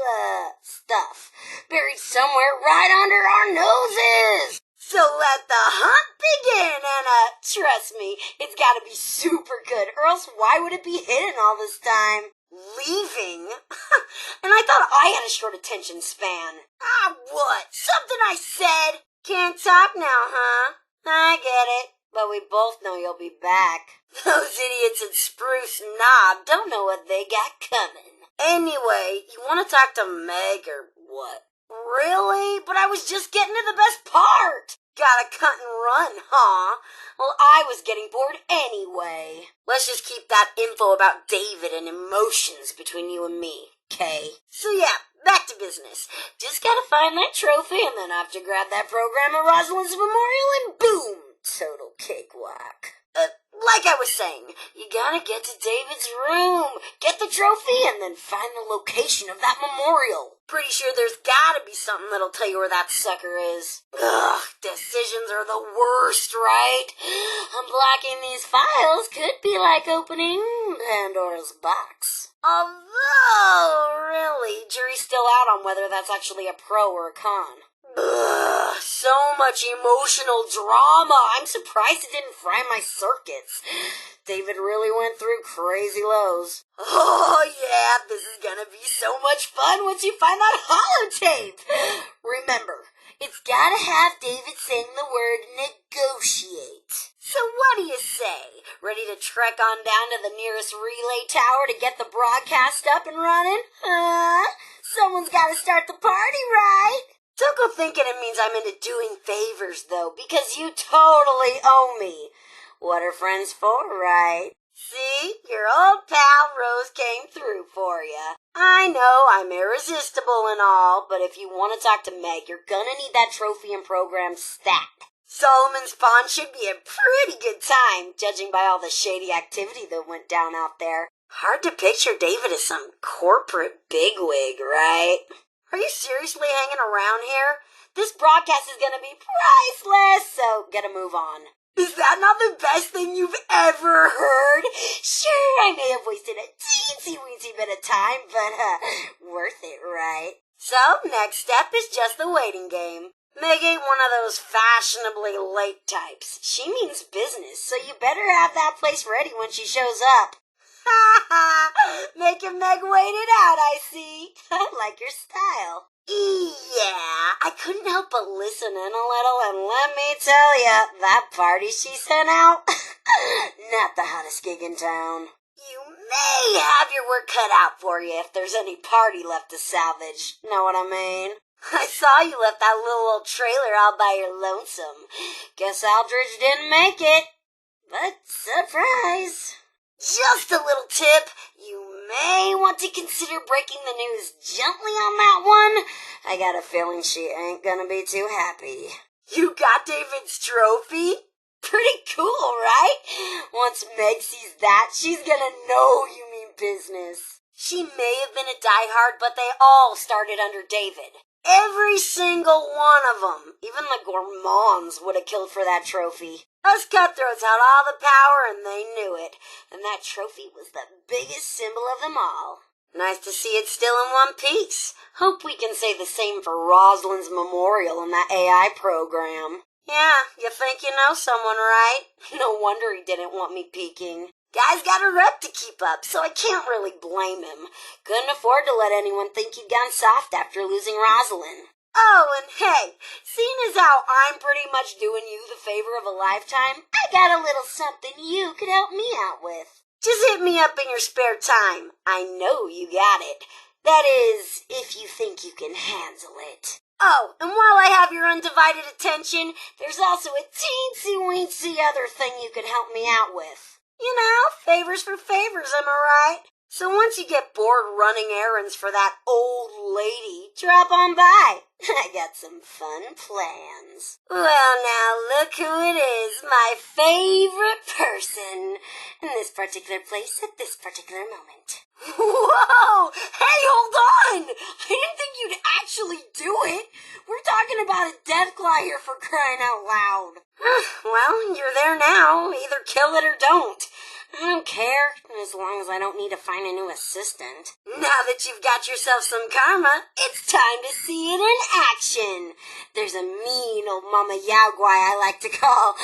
stuff buried somewhere right under our noses. So let the hunt begin, and trust me, it's gotta be super good, or else why would it be hidden all this time? Leaving? And I thought I had a short attention span. What? Something I said? Can't talk now, huh? I get it, but we both know you'll be back. Those idiots at Spruce Knob don't know what they got coming. Anyway, you want to talk to Meg or what? Really? But I was just getting to the best part. Gotta cut and run, huh? Well, I was getting bored anyway. Let's just keep that info about David and emotions between you and me, okay? So yeah, back to business. Just gotta find that trophy and then I have to grab that program at Rosalind's memorial and boom, total cakewalk. Like I was saying, you gotta get to David's room, get the trophy, and then find the location of that memorial. Pretty sure there's gotta be something that'll tell you where that sucker is. Ugh, decisions are the worst, right? Unblocking these files could be like opening Pandora's box. Although, really, jury's still out on whether that's actually a pro or a con. Ugh, so much emotional drama. I'm surprised it didn't fry my circuits. David really went through crazy lows. Oh yeah, this is gonna be so much fun once you find that holotape. Remember, it's gotta have David saying the word negotiate. So what do you say? Ready to trek on down to the nearest relay tower to get the broadcast up and running? Someone's gotta start the party, right? Don't go thinking it means I'm into doing favors, though, because you totally owe me. What are friends for, right? See? Your old pal Rose came through for you. I know I'm irresistible and all, but if you want to talk to Meg, you're gonna need that trophy and program stat. Solomon's Pond should be a pretty good time, judging by all the shady activity that went down out there. Hard to picture David as some corporate bigwig, right? Are you seriously hanging around here? This broadcast is gonna be priceless, so get a move on. Is that not the best thing you've ever heard? Sure, I may have wasted a teensy-weensy bit of time, but worth it, right? So, next step is just the waiting game. Meg ain't one of those fashionably late types. She means business, so you better have that place ready when she shows up. Making Meg wait it out, I see. I like your style. Yeah, I couldn't help but listen in a little, and let me tell ya, that party she sent out, not the hottest gig in town. You may have your work cut out for you if there's any party left to salvage. Know what I mean? I saw you left that little old trailer all by your lonesome. Guess Aldridge didn't make it. But surprise! Just a little tip, you may want to consider breaking the news gently on that one. I got a feeling she ain't gonna be too happy. You got David's trophy? Pretty cool, right? Once Meg sees that, she's gonna know you mean business. She may have been a diehard, but they all started under David. Every single one of them. Even the Gourmands would have killed for that trophy. Us cutthroats had all the power and they knew it. And that trophy was the biggest symbol of them all. Nice to see it still in one piece. Hope we can say the same for Rosalind's memorial in that AI program. Yeah, you think you know someone, right? No wonder he didn't want me peeking. Guy's got a rep to keep up, so I can't really blame him. Couldn't afford to let anyone think he'd gone soft after losing Rosalind. Oh, and hey, seeing as how I'm pretty much doing you the favor of a lifetime, I got a little something you could help me out with. Just hit me up in your spare time. I know you got it. That is, if you think you can handle it. Oh, and while I have your undivided attention, there's also a teensy-weensy other thing you could help me out with. You know, favors for favors, am I right? So once you get bored running errands for that old lady, drop on by. I got some fun plans. Well, now look who it is, my favorite person in this particular place at this particular moment. Whoa! Hey, hold on! I didn't think you'd actually do it. We're talking about a Deathclaw here for crying out loud. Well, you're there now. Either kill it or don't. I don't care, as long as I don't need to find a new assistant. Now that you've got yourself some karma, it's time to see it in action. There's a mean old Mama Yaoguai I like to call.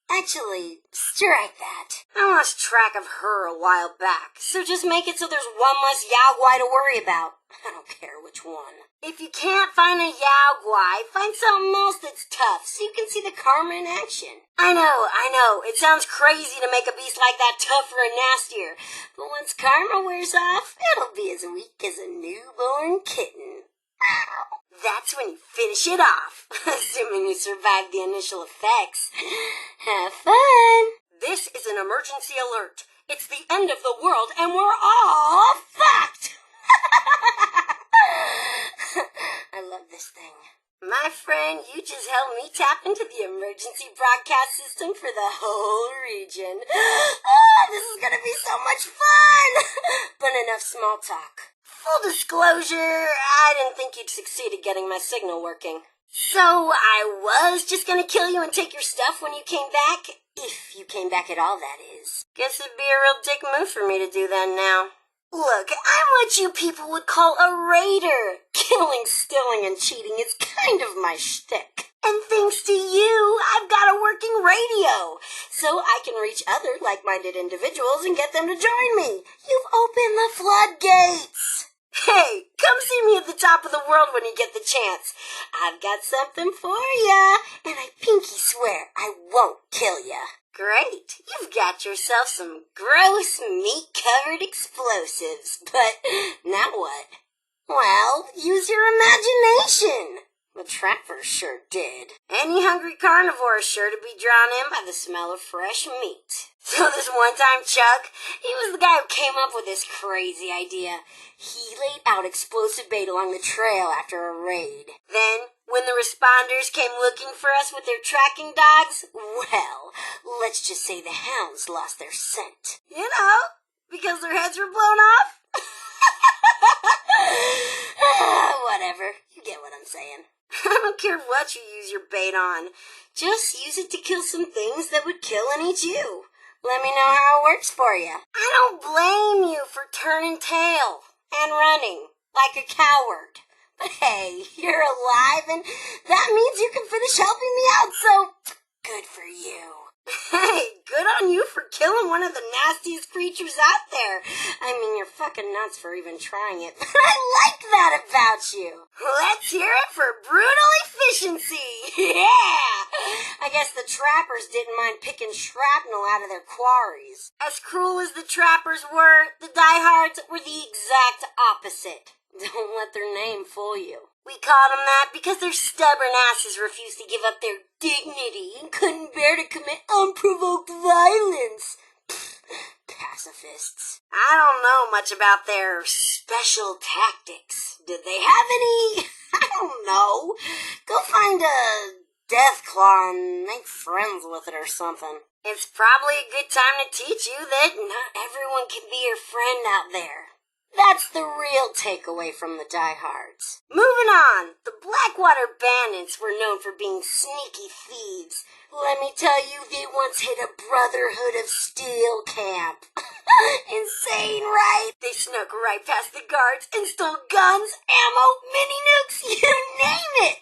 Actually, strike that. I lost track of her a while back, so just make it so there's one less Yaoguai to worry about. I don't care which one. If you can't find a Yaoguai, find something else that's tough so you can see the karma in action. I know. It sounds crazy to make a beast like that tougher and nastier, but once karma wears off, it'll be as weak as a newborn kitten. Ow. That's when you finish it off, assuming you survive the initial effects. Have fun! This is an emergency alert. It's the end of the world and we're all fucked! I love this thing. My friend, you just helped me tap into the emergency broadcast system for the whole region. Oh, this is gonna be so much fun! But enough small talk. Full disclosure, I didn't think you'd succeed at getting my signal working. So I was just gonna kill you and take your stuff when you came back? If you came back at all, that is. Guess it'd be a real dick move for me to do that now. Look, I'm what you people would call a raider. Killing, stealing, and cheating is kind of my shtick. And thanks to you, I've got a working radio. So I can reach other like-minded individuals and get them to join me. You've opened the floodgates. Hey, come see me at the top of the world when you get the chance. I've got something for ya, and I pinky swear I won't kill ya. Great, you've got yourself some gross meat-covered explosives, but now what? Well, use your imagination. The trappers sure did. Any hungry carnivore is sure to be drawn in by the smell of fresh meat. So this one time Chuck, he was the guy who came up with this crazy idea. He laid out explosive bait along the trail after a raid. Then, when the responders came looking for us with their tracking dogs, well, let's just say the hounds lost their scent. You know, because their heads were blown off. Whatever, you get what I'm saying. I don't care what you use your bait on. Just use it to kill some things that would kill and eat you. Let me know how it works for you. I don't blame you for turning tail and running like a coward. But hey, you're alive and that means you can finish helping me out, so good for you. Hey, good on you for killing one of the nastiest creatures out there. I mean, you're fucking nuts for even trying it, but I like that about you. Let's hear it for brutal efficiency. Yeah! I guess the trappers didn't mind picking shrapnel out of their quarries. As cruel as the trappers were, the diehards were the exact opposite. Don't let their name fool you. We called them that because their stubborn asses refused to give up their dignity and couldn't bear to commit unprovoked violence. Pacifists. I don't know much about their special tactics. Did they have any? I don't know. Go find a Deathclaw and make friends with it or something. It's probably a good time to teach you that not everyone can be your friend out there. That's the real takeaway from the diehards. Moving on, the Blackwater Bandits were known for being sneaky thieves. Let me tell you, they once hit a Brotherhood of Steel camp. Insane, right? They snuck right past the guards and stole guns, ammo, mini nukes, you name it.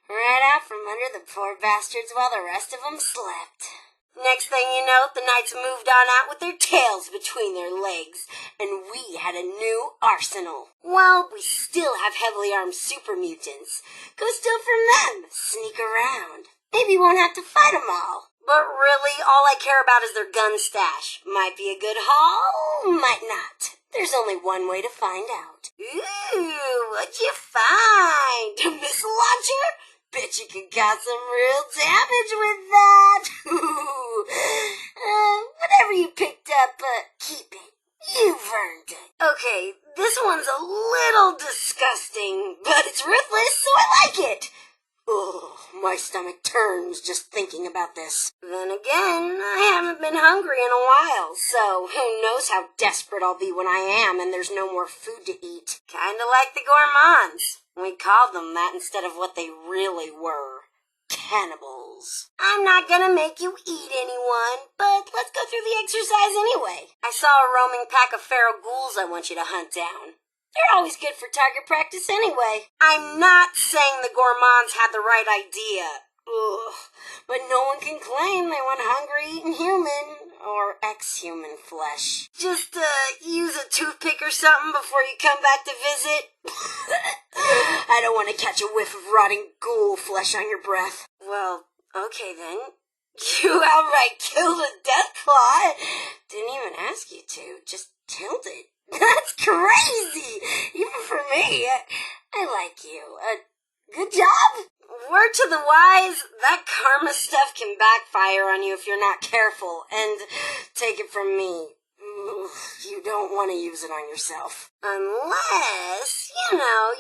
Right out from under the poor bastards while the rest of them slept. Next thing you know, the knights moved on out with their tails between their legs, and we had a new arsenal. Well, we still have heavily armed super mutants. Go steal from them, sneak around. Maybe you won't have to fight them all. But really, all I care about is their gun stash. Might be a good haul, might not. There's only one way to find out. Ooh, what'd you find? A missile launcher? Bet you could got some real damage with that. Whatever you picked up, keep it. You've earned it. Okay, this one's a little disgusting, but it's ruthless, so I like it. Oh, my stomach turns just thinking about this. Then again, I haven't been hungry in a while, so who knows how desperate I'll be when I am and there's no more food to eat. Kinda like the gourmands. We called them that instead of what they really were. Cannibals. I'm not gonna make you eat anyone, but let's go through the exercise anyway. I saw a roaming pack of feral ghouls I want you to hunt down. They're always good for target practice anyway. I'm not saying the gourmands had the right idea. Ugh. But no one can claim they went hungry eating human or ex-human flesh. Just use a toothpick or something before you come back to visit. I don't want to catch a whiff of rotting ghoul flesh on your breath. Well, okay then. You outright killed a Deathclaw. Didn't even ask you to, just killed it. That's crazy! Even for me. I like you. Good job? Word to the wise, that karma stuff can backfire on you if you're not careful. And take it from me, you don't want to use it on yourself. Unless,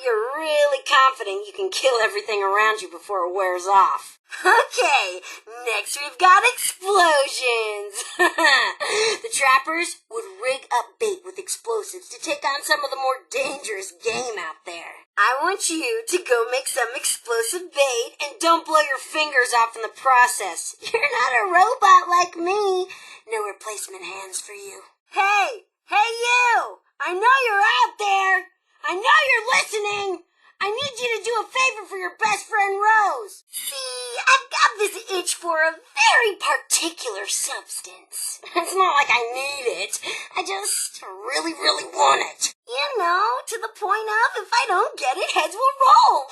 you're really confident you can kill everything around you before it wears off. Okay, next we've got explosions. The trappers would rig up bait with explosives to take on some of the more dangerous game out there. I want you to go make some explosive bait and don't blow your fingers off in the process. You're not a robot like me. No replacement hands for you. Hey you! I know you're out there. I know you're listening. I need you to do a favor for your best friend Rose. See, I've got this itch for a very particular substance. It's not like I need it. I just really, really want it. To the point of if I don't get it, heads will roll.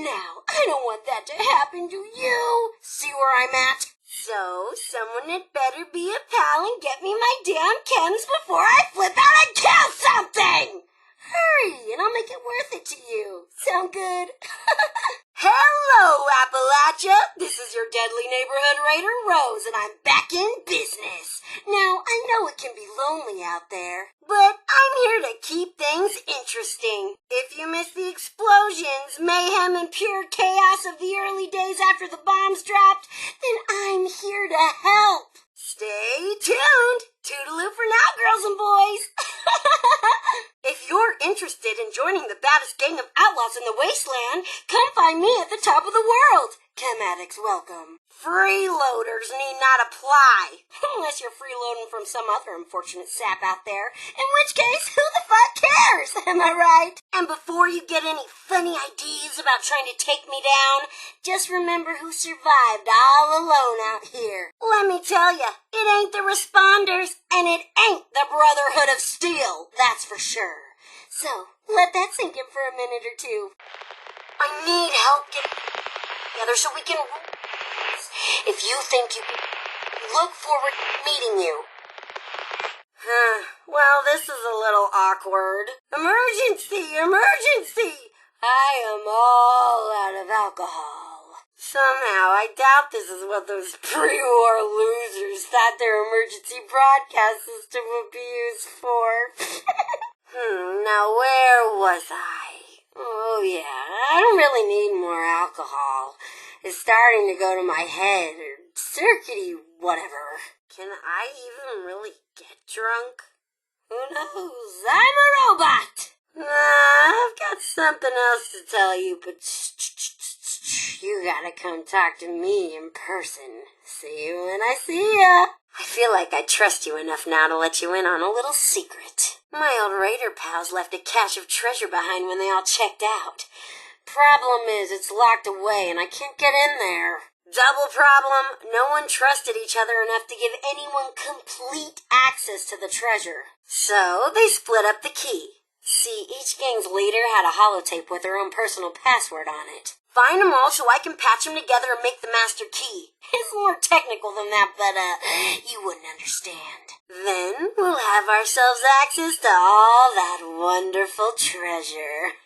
Now, I don't want that to happen to you. See where I'm at? So, someone had better be a pal and get me my damn chems before I flip out and kill something! Hurry, and I'll make it worth it to you. Sound good? Hello, Appalachia! This is your deadly neighborhood raider, Rose, and I'm back in business. Now, I know it can be lonely out there, but I'm here to keep things interesting. If you miss the explosions, mayhem, and pure chaos of the early days after the bombs dropped, then I'm here to help. Stay tuned. Toodaloo for now, girls and boys. If you're interested in joining the baddest gang of outlaws in the wasteland, come find me at the top of the world. Chem addicts welcome. Freeloaders need not apply. Unless you're freeloading from some other unfortunate sap out there, in which case, who the fuck cares? Am I right? And before you get any funny ideas about trying to take me down, just remember who survived all alone out here. Let me tell ya, it ain't the responders, and it ain't the Brotherhood of Steel, that's for sure. So, let that sink in for a minute or two. I need help getting together so we can... If you think you can... Look forward to meeting you. Well, this is a little awkward. Emergency! Emergency! I am all out of alcohol. Somehow, I doubt this is what those pre-war losers thought their emergency broadcast system would be used for. Now where was I? Oh yeah, I don't really need more alcohol. It's starting to go to my head, or circuity, whatever. Can I even really get drunk? Who knows? I'm a robot! Nah, I've got something else to tell you, but you gotta come talk to me in person. See you when I see ya. I feel like I trust you enough now to let you in on a little secret. My old raider pals left a cache of treasure behind when they all checked out. Problem is, it's locked away and I can't get in there. Double problem. No one trusted each other enough to give anyone complete access to the treasure. So, they split up the key. See, each gang's leader had a holotape with their own personal password on it. Find them all so I can patch them together and make the master key. It's more technical than that, but, you wouldn't understand. Then we'll have ourselves access to all that wonderful treasure.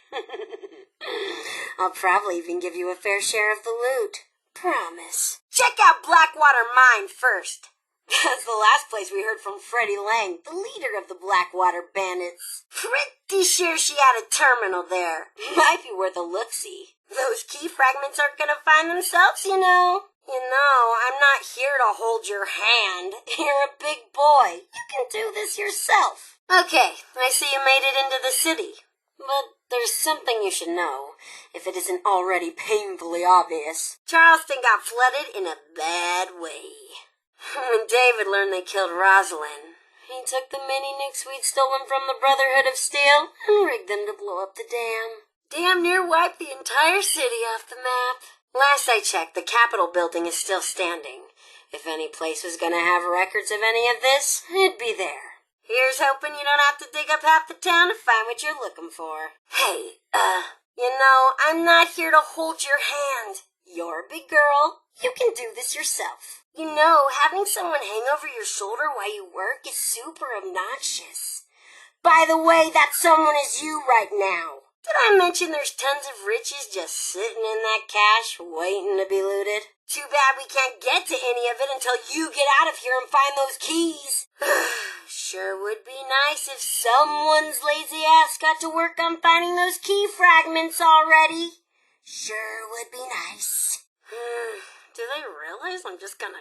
I'll probably even give you a fair share of the loot. Promise. Check out Blackwater Mine first. That's the last place we heard from Freddie Lang, the leader of the Blackwater Bandits. Pretty sure she had a terminal there. Might be worth a look-see. Those key fragments aren't gonna find themselves, you know. I'm not here to hold your hand. You're a big boy. You can do this yourself. Okay, I see you made it into the city. But there's something you should know, if it isn't already painfully obvious. Charleston got flooded in a bad way. When David learned they killed Rosalind, he took the mini-nukes we'd stolen from the Brotherhood of Steel and rigged them to blow up the dam. Damn near wiped the entire city off the map. Last I checked, the Capitol building is still standing. If any place was gonna have records of any of this, it'd be there. Here's hoping you don't have to dig up half the town to find what you're looking for. Hey, I'm not here to hold your hand. You're a big girl. You can do this yourself. Having someone hang over your shoulder while you work is super obnoxious. By the way, that someone is you right now. Did I mention there's tons of riches just sitting in that cache waiting to be looted? Too bad we can't get to any of it until you get out of here and find those keys. Sure would be nice if someone's lazy ass got to work on finding those key fragments already. Sure would be nice. Do they realize I'm just gonna...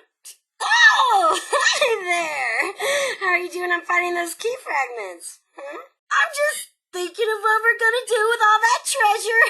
Oh! Hi there! How are you doing on finding those key fragments? I'm just thinking of what we're gonna do with all that treasure.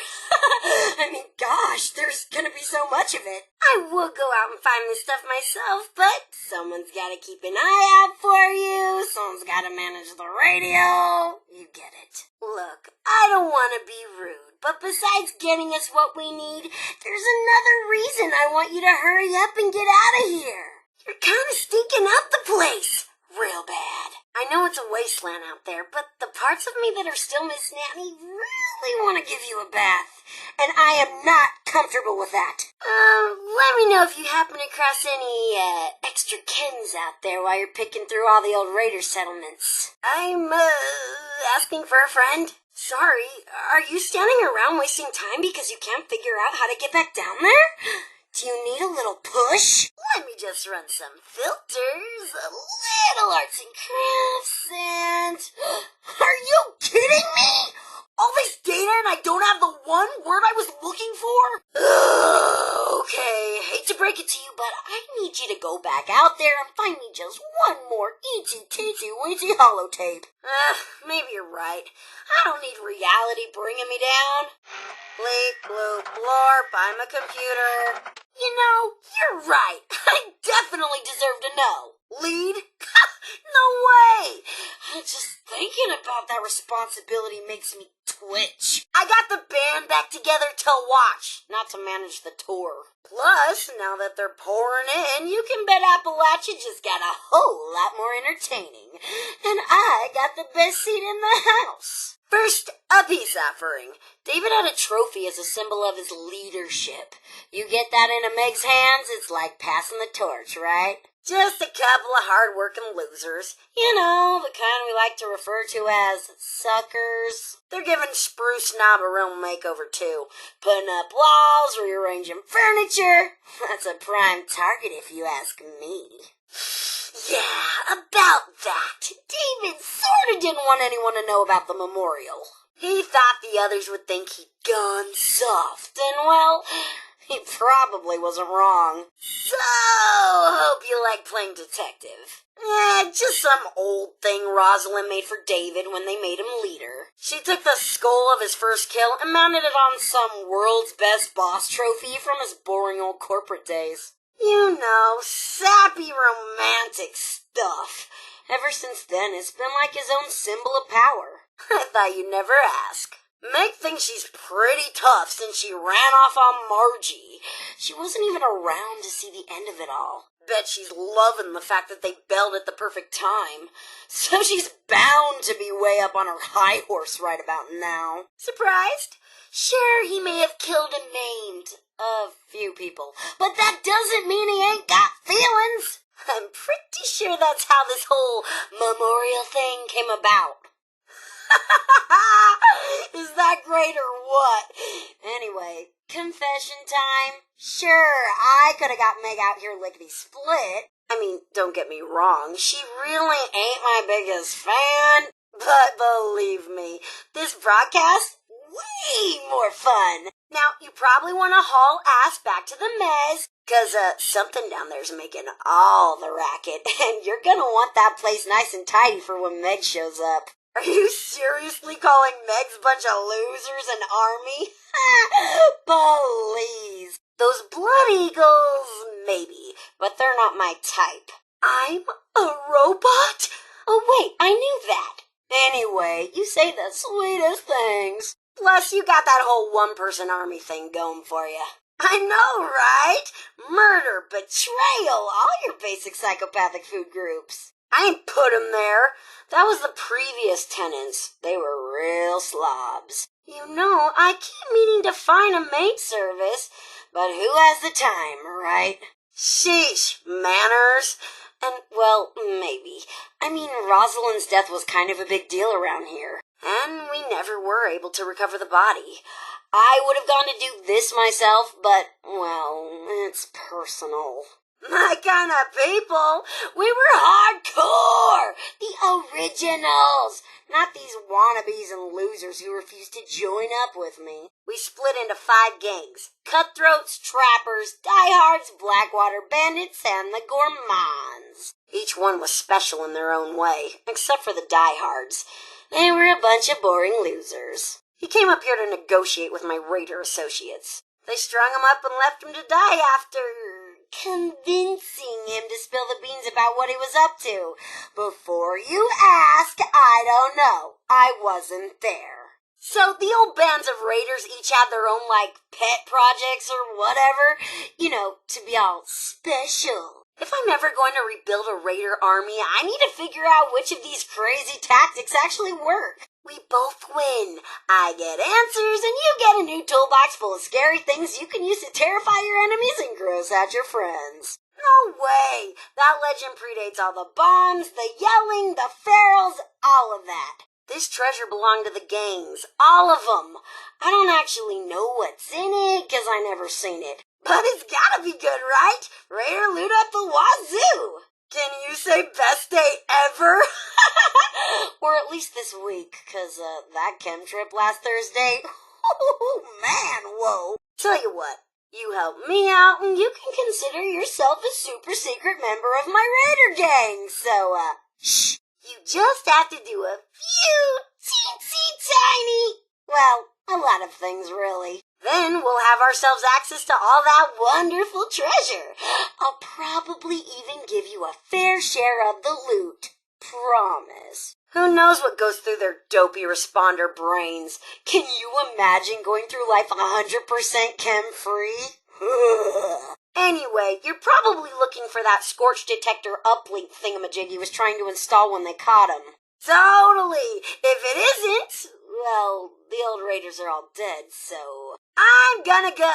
I mean, gosh, there's gonna be so much of it. I would go out and find this stuff myself, but someone's gotta keep an eye out for you. Someone's gotta manage the radio. You get it. Look, I don't want to be rude, but besides getting us what we need, there's another reason I want you to hurry up and get out of here. You're kind of stinking up the place. Real bad. I know it's a wasteland out there, but the parts of me that are still Miss Nanny really want to give you a bath. And I am not comfortable with that. Let me know if you happen across any, extra kins out there while you're picking through all the old raider settlements. I'm, asking for a friend. Sorry, are you standing around wasting time because you can't figure out how to get back down there? Do you need a little push? Let me just run some filters, a little arts and crafts, and... Are you kidding me? All this data and I don't have the one word I was looking for? Okay, hate to break it to you, but I need you to go back out there and find me just one more itsy-titsy-weensy holotape. Maybe you're right. I don't need reality bringing me down. Bleep, bloop, blorp, I'm a computer. You're right. I definitely deserve to know. Lead? No way! Just thinking about that responsibility makes me twitch. I got the band back together to watch, not to manage the tour. Plus, now that they're pouring in, you can bet Appalachia just got a whole lot more entertaining. And I got the best seat in the house. First, a peace offering. David had a trophy as a symbol of his leadership. You get that into Meg's hands, it's like passing the torch, right? Just a couple of hard-working losers. The kind we like to refer to as suckers. They're giving Spruce Knob a real makeover, too. Putting up walls, rearranging furniture. That's a prime target if you ask me. Yeah, about that. David sort of didn't want anyone to know about the memorial. He thought the others would think he'd gone soft, and well, He probably wasn't wrong. So, hope you like playing detective. Just some old thing Rosalind made for David when they made him leader. She took the skull of his first kill and mounted it on some world's best boss trophy from his boring old corporate days. You know, sappy romantic stuff. Ever since then, it's been like his own symbol of power. I thought you'd never ask. Meg thinks she's pretty tough since she ran off on Margie. She wasn't even around to see the end of it all. Bet she's loving the fact that they bailed at the perfect time. So she's bound to be way up on her high horse right about now. Surprised? Sure, he may have killed and maimed a few people, but that doesn't mean he ain't got feelings. I'm pretty sure that's how this whole memorial thing came about. Is that great or what? Anyway, confession time. Sure, I could have got Meg out here lickety-split. I mean, don't get me wrong, she really ain't my biggest fan. But believe me, this broadcast, way more fun. Now, you probably want to haul ass back to the mez, cause something down there's making all the racket, and you're gonna want that place nice and tidy for when Meg shows up. Are you seriously calling Meg's bunch of losers an army? Please. Those Blood Eagles, maybe, but they're not my type. I'm a robot? Oh wait, I knew that. Anyway, you say the sweetest things. Plus, you got that whole one-person army thing going for you. I know, right? Murder, betrayal, all your basic psychopathic food groups. I ain't put 'em there. That was the previous tenants. They were real slobs. You know, I keep meaning to find a maid service, but who has the time, right? Sheesh, manners. And, well, maybe. I mean, Rosalind's death was kind of a big deal around here. And we never were able to recover the body. I would have gone to do this myself, but, well, it's personal. My kind of people. We were hardcore. The originals. Not these wannabes and losers who refuse to join up with me. We split into 5 gangs. Cutthroats, trappers, diehards, Blackwater bandits, and the gourmands. Each one was special in their own way, except for the diehards. They were a bunch of boring losers. He came up here to negotiate with my raider associates. They strung him up and left him to die after convincing him to spill the beans about what he was up to. Before you ask, I don't know. I wasn't there. So the old bands of raiders each had their own, pet projects or whatever, to be all special. If I'm ever going to rebuild a raider army, I need to figure out which of these crazy tactics actually work. We both win. I get answers, and you get a new toolbox full of scary things you can use to terrify your enemies and gross out your friends. No way! That legend predates all the bombs, the yelling, the ferals, all of that. This treasure belonged to the gangs, all of them. I don't actually know what's in it, 'cause I never seen it. But it's gotta be good, right? Raider loot up the wazoo. Can you say best day ever? Or at least this week, 'cause that chem trip last Thursday, oh man, whoa. Tell you what, you help me out and you can consider yourself a super secret member of my raider gang, so shh. You just have to do a few teensy tiny, well, a lot of things really. Then we'll have ourselves access to all that wonderful treasure. I'll probably even give you a fair share of the loot. Promise. Who knows what goes through their dopey responder brains? Can you imagine going through life 100% chem-free? Anyway, you're probably looking for that scorch detector uplink thingamajig he was trying to install when they caught him. Totally! If it isn't, well, the old raiders are all dead, so I'm gonna go...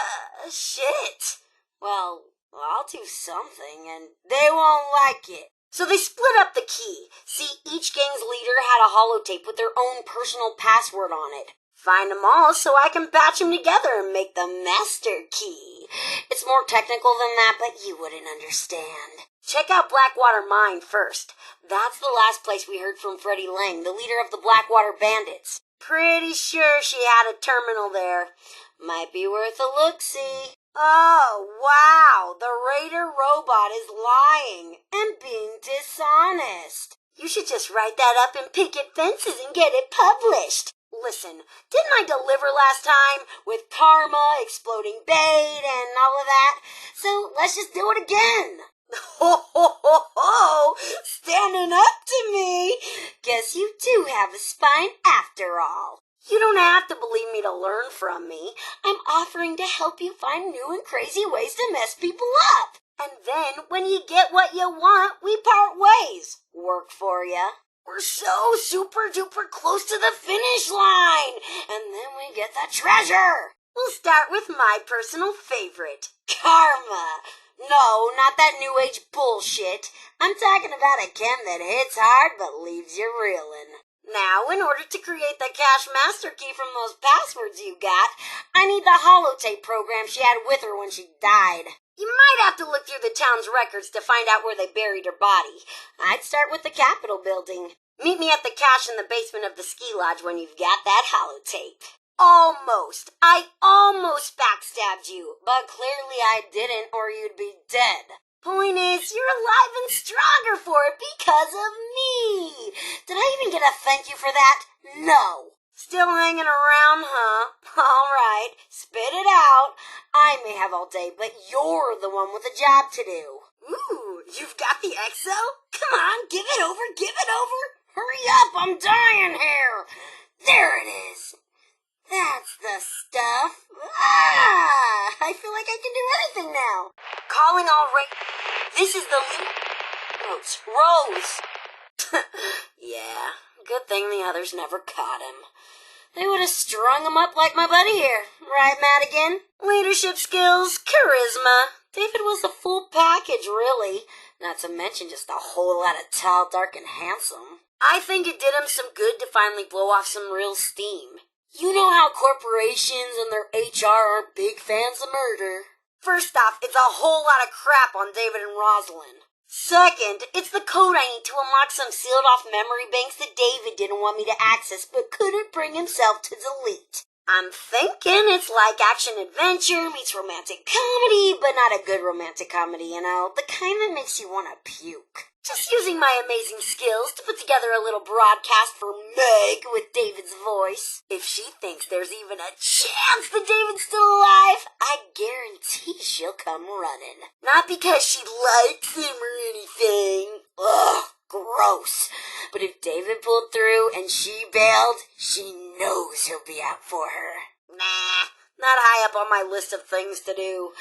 Shit. Well, I'll do something, and they won't like it. So they split up the key. See, each gang's leader had a holotape with their own personal password on it. Find them all so I can batch them together and make the master key. It's more technical than that, but you wouldn't understand. Check out Blackwater Mine first. That's the last place we heard from Freddie Lang, the leader of the Blackwater Bandits. Pretty sure she had a terminal there. Might be worth a look-see. Oh, wow, the Raider robot is lying and being dishonest. You should just write that up in picket fences and get it published. Listen, didn't I deliver last time with karma, exploding bait, and all of that? So let's just do it again. Ho, ho, ho, ho! Standing up to me! Guess you do have a spine after all. You don't have to believe me to learn from me. I'm offering to help you find new and crazy ways to mess people up. And then, when you get what you want, we part ways. Work for ya. We're so super duper close to the finish line. And then we get the treasure. We'll start with my personal favorite, karma. No, not that new age bullshit. I'm talking about a chem that hits hard but leaves you reeling. Now, in order to create the cash master key from those passwords you got, I need the holotape program she had with her when she died. You might have to look through the town's records to find out where they buried her body. I'd start with the Capitol building. Meet me at the cache in the basement of the ski lodge when you've got that holotape. Almost. I almost backstabbed you, but clearly I didn't or you'd be dead. Point is, you're alive and stronger for it because of me. Did I even get a thank you for that? No. Still hanging around, huh? All right, spit it out. I may have all day, but you're the one with a job to do. Ooh, you've got the XO? Come on, give it over, give it over. Hurry up, I'm dying here. There it is. That's the stuff. I feel like I can do anything now. Calling all right. This is the Rose. Yeah, good thing the others never caught him. They would have strung him up like my buddy here. Right, Madigan? Leadership skills, charisma. David was the full package, really. Not to mention just a whole lot of tall, dark, and handsome. I think it did him some good to finally blow off some real steam. You know how corporations and their HR are big fans of murder. First off, it's a whole lot of crap on David and Rosalind. Second, it's the code I need to unlock some sealed-off memory banks that David didn't want me to access but couldn't bring himself to delete. I'm thinking it's like action-adventure meets romantic comedy, but not a good romantic comedy, you know, the kind that makes you want to puke. Just using my amazing skills to put together a little broadcast for Meg with David's voice. If she thinks there's even a chance that David's still alive, I guarantee she'll come running. Not because she likes him or anything. Ugh, gross. But if David pulled through and she bailed, she knows he'll be out for her. Nah, not high up on my list of things to do.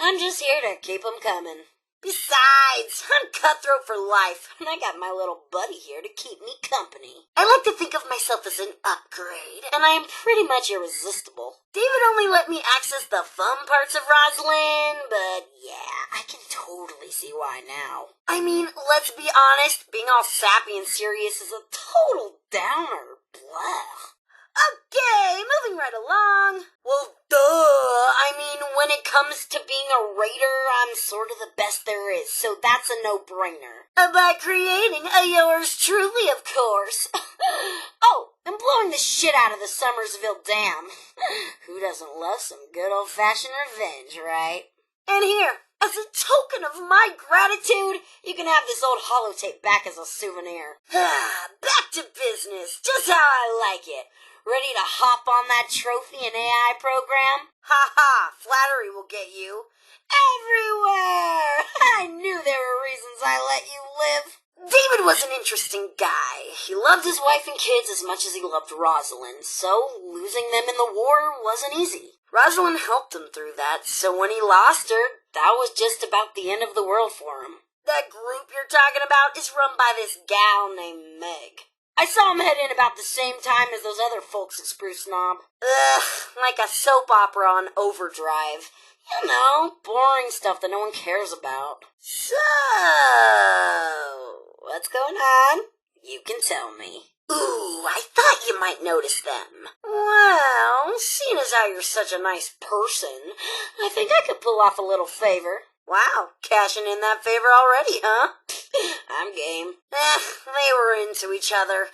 I'm just here to keep 'em coming. Besides, I'm cutthroat for life, and I got my little buddy here to keep me company. I like to think of myself as an upgrade, and I am pretty much irresistible. David only let me access the fun parts of Rosalind, but yeah, I can totally see why now. I mean, let's be honest, being all sappy and serious is a total downer. Blah. Okay, moving right along. Well, duh. I mean, when it comes to being a raider, I'm sort of the best there is, so that's a no-brainer. By creating a yours truly, of course. Oh, and blowing the shit out of the Summersville Dam. Who doesn't love some good old-fashioned revenge, right? And here, as a token of my gratitude, you can have this old holotape back as a souvenir. Back to business, just how I like it. Ready to hop on that trophy and AI program? Ha ha, flattery will get you. Everywhere! I knew there were reasons I let you live. David was an interesting guy. He loved his wife and kids as much as he loved Rosalind, so losing them in the war wasn't easy. Rosalind helped him through that, so when he lost her, that was just about the end of the world for him. That group you're talking about is run by this gal named Meg. I saw him head in about the same time as those other folks at Spruce Knob. Ugh, like a soap opera on overdrive. You know, boring stuff that no one cares about. So, what's going on? You can tell me. Ooh, I thought you might notice them. Well, seeing as how you're such a nice person, I think I could pull off a little favor. Wow, cashing in that favor already, huh? I'm game. They were into each other.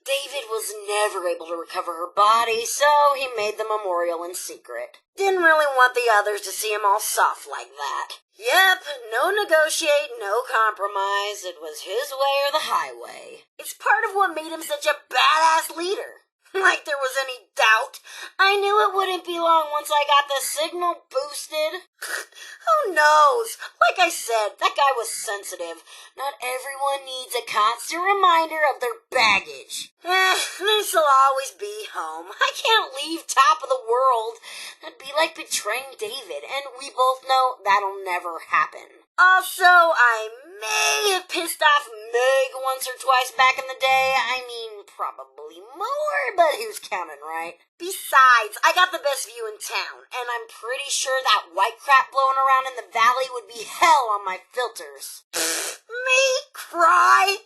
David was never able to recover her body, so he made the memorial in secret. Didn't really want the others to see him all soft like that. Yep, no negotiate, no compromise. It was his way or the highway. It's part of what made him such a badass leader. Like there was any doubt. I knew it wouldn't be long once I got the signal boosted. Who knows? Like I said, that guy was sensitive. Not everyone needs a constant reminder of their baggage. This'll always be home. I can't leave top of the world. That'd be like betraying David, and we both know that'll never happen. Also, I may have pissed off Meg once or twice back in the day. I mean, probably more, but who's counting, right? Besides, I got the best view in town, and I'm pretty sure that white crap blowing around in the valley would be hell on my filters. Me? Cry?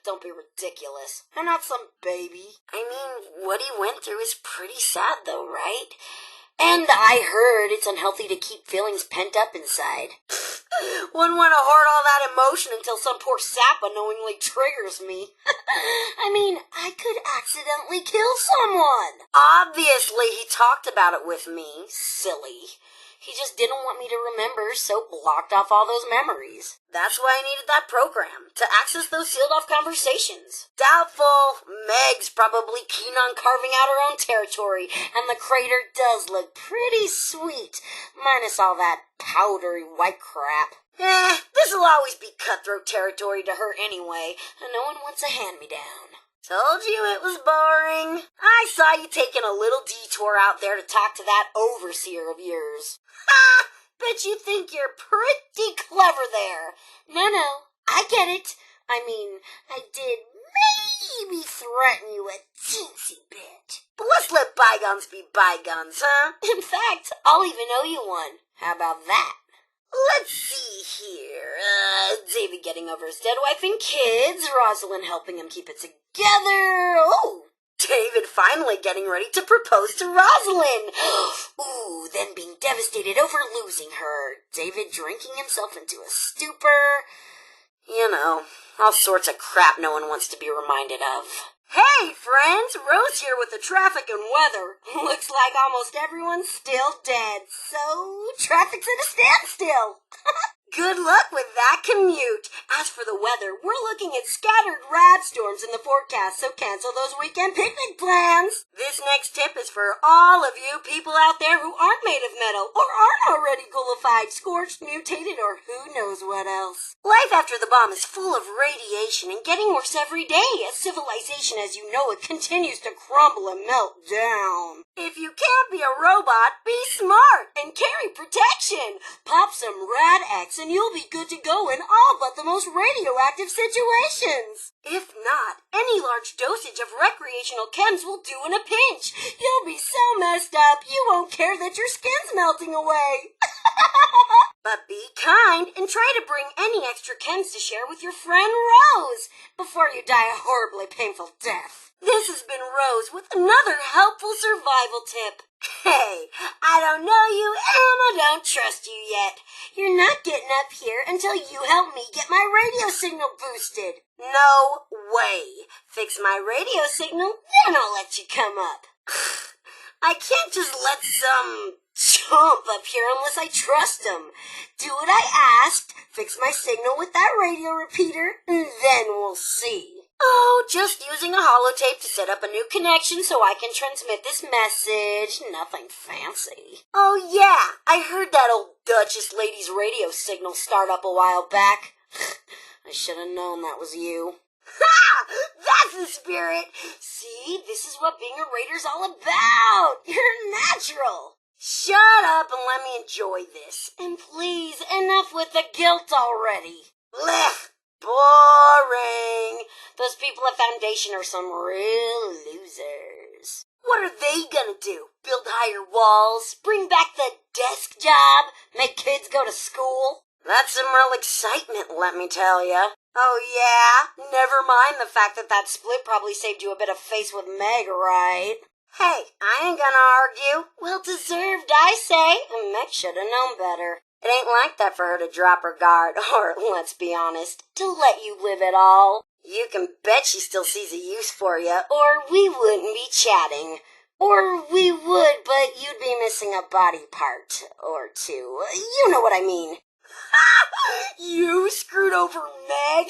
Don't be ridiculous. I'm not some baby. I mean, what he went through is pretty sad though, right? And I heard it's unhealthy to keep feelings pent up inside. Wouldn't want to hoard all that emotion until some poor sap unknowingly triggers me. I mean, I could accidentally kill someone. Obviously, he talked about it with me. Silly. He just didn't want me to remember, so blocked off all those memories. That's why I needed that program, to access those sealed-off conversations. Doubtful. Meg's probably keen on carving out her own territory, and the crater does look pretty sweet, minus all that powdery white crap. This'll always be cutthroat territory to her anyway, and no one wants a hand-me-down. Told you it was boring. I saw you taking a little detour out there to talk to that overseer of yours. Ha! Bet you think you're pretty clever there. No, I get it. I mean, I did maybe threaten you a teensy bit. But let's let bygones be bygones, huh? In fact, I'll even owe you one. How about that? Let's see here. David getting over his dead wife and kids, Rosalind helping him keep it together. Oh, David finally getting ready to propose to Rosalind. Ooh, then being devastated over losing her. David drinking himself into a stupor. You know, all sorts of crap no one wants to be reminded of. Hey, friends! Rose here with the traffic and weather. Looks like almost everyone's still dead, so traffic's at a standstill. Good luck with that commute. As for the weather, we're looking at scattered rad storms in the forecast, so cancel those weekend picnic plans. This next tip is for all of you people out there who aren't made of metal, or aren't already gullified, scorched, mutated, or who knows what else. Life after the bomb is full of radiation and getting worse every day as civilization as you know it continues to crumble and melt down. If you can't be a robot, be smart and carry protection. Pop some Rad X and you'll be good to go in all but the most radioactive situations. If not, any large dosage of recreational chems will do in a pinch. You'll be so messed up, you won't care that your skin's melting away. But be kind and try to bring any extra chems to share with your friend Rose before you die a horribly painful death. This has been Rose with another helpful survival tip. Hey, I don't know you and I don't trust you yet. You're not getting up here until you help me get my radio signal boosted. No way. Fix my radio signal, then I'll let you come up. I can't just let some chump up here unless I trust him. Do what I asked, fix my signal with that radio repeater, and then we'll see. Oh, just using a holotape to set up a new connection so I can transmit this message. Nothing fancy. Oh yeah, I heard that old Duchess lady's radio signal start up a while back. I should have known that was you. Ha! That's the spirit! See, this is what being a raider's all about. You're natural. Shut up and let me enjoy this. And please, enough with the guilt already. Blech! Boring. Those people at Foundation are some real losers. What are they gonna do? Build higher walls? Bring back the desk job? Make kids go to school? That's some real excitement, let me tell ya. Oh yeah? Never mind the fact that split probably saved you a bit of face with Meg, right? Hey, I ain't gonna argue. Well deserved, I say. And Meg should have known better. It ain't like that for her to drop her guard, or, let's be honest, to let you live it all. You can bet she still sees a use for you, or we wouldn't be chatting. Or we would, but you'd be missing a body part or two. You know what I mean. You screwed over Meg?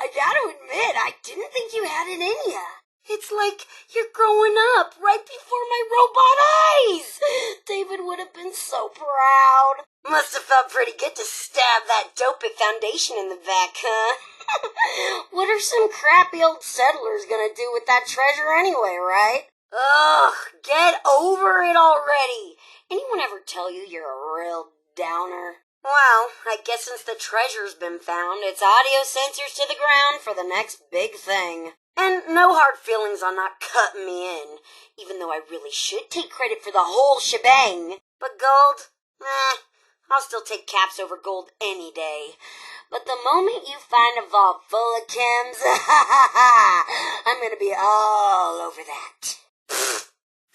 I gotta admit, I didn't think you had it in ya. It's like you're growing up right before my robot eyes. David would have been so proud. Must have felt pretty good to stab that dope at Foundation in the back, huh? What are some crappy old settlers gonna do with that treasure anyway, right? Ugh, get over it already. Anyone ever tell you you're a real downer? Well, I guess since the treasure's been found, it's audio sensors to the ground for the next big thing. And no hard feelings on not cutting me in, even though I really should take credit for the whole shebang. But gold? I'll still take caps over gold any day. But the moment you find a vault full of chems, I'm gonna be all over that.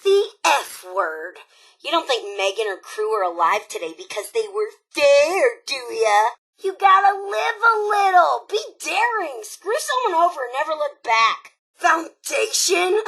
The F word. You don't think Meg and her crew are alive today because they were there, do ya? You gotta live a little. Be daring. Screw someone over and never look back. Foundation?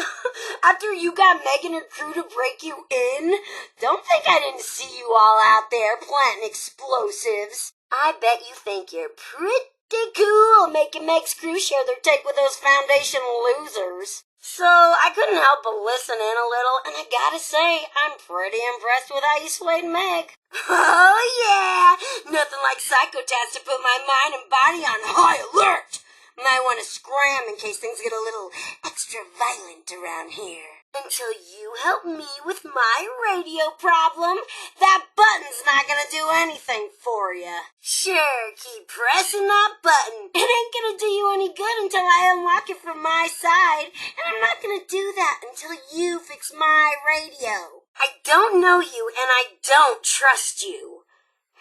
After you got Meg and her crew to break you in? Don't think I didn't see you all out there planting explosives. I bet you think you're pretty cool making Meg's crew share their take with those Foundation losers. So I couldn't help but listen in a little, and I gotta say, I'm pretty impressed with how you swayed Meg. Oh yeah! Nothing like psychotats to put my mind and body on high alert! Might want to scram in case things get a little extra violent around here. Until you help me with my radio problem, that button's not gonna do anything for you. Sure, keep pressing that button. It ain't gonna do you any good until I unlock it from my side, and I'm not gonna do that until you fix my radio. I don't know you, and I don't trust you.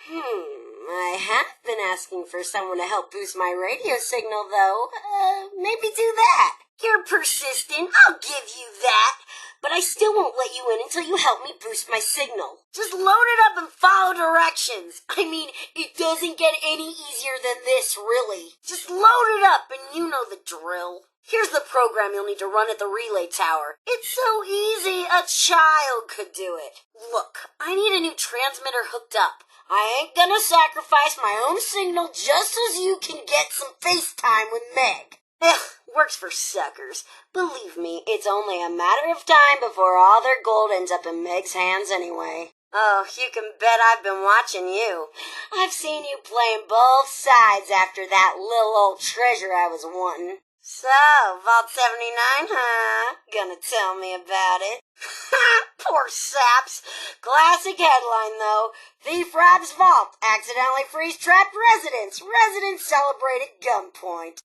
I have been asking for someone to help boost my radio signal, though. Maybe do that. You're persistent, I'll give you that. But I still won't let you in until you help me boost my signal. Just load it up and follow directions. I mean, it doesn't get any easier than this, really. Just load it up and you know the drill. Here's the program you'll need to run at the relay tower. It's so easy, a child could do it. Look, I need a new transmitter hooked up. I ain't gonna sacrifice my own signal just so you can get some FaceTime with Meg. Works for suckers. Believe me, it's only a matter of time before all their gold ends up in Meg's hands anyway. Oh, you can bet I've been watching you. I've seen you playing both sides after that little old treasure I was wanting. So, Vault 79, huh? Gonna tell me about it? Poor saps. Classic headline, though. Thief robs vault, accidentally frees trapped residents. Residents celebrate at gunpoint.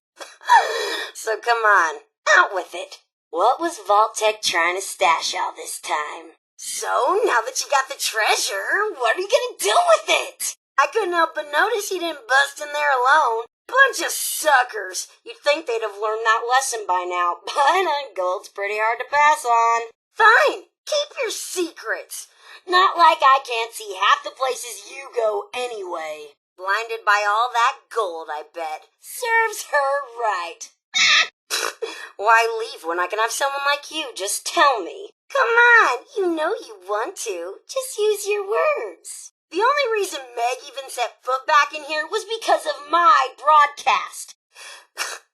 So come on, out with it. What was Vault-Tec trying to stash all this time? So, now that you got the treasure, what are you gonna do with it? I couldn't help but notice you didn't bust in there alone. Bunch of suckers. You'd think they'd have learned that lesson by now, but gold's pretty hard to pass on. Fine, keep your secrets. Not like I can't see half the places you go anyway. Blinded by all that gold, I bet. Serves her right. Why leave when I can have someone like you just tell me? Come on, you know you want to. Just use your words. The only reason Meg even set foot back in here was because of my broadcast.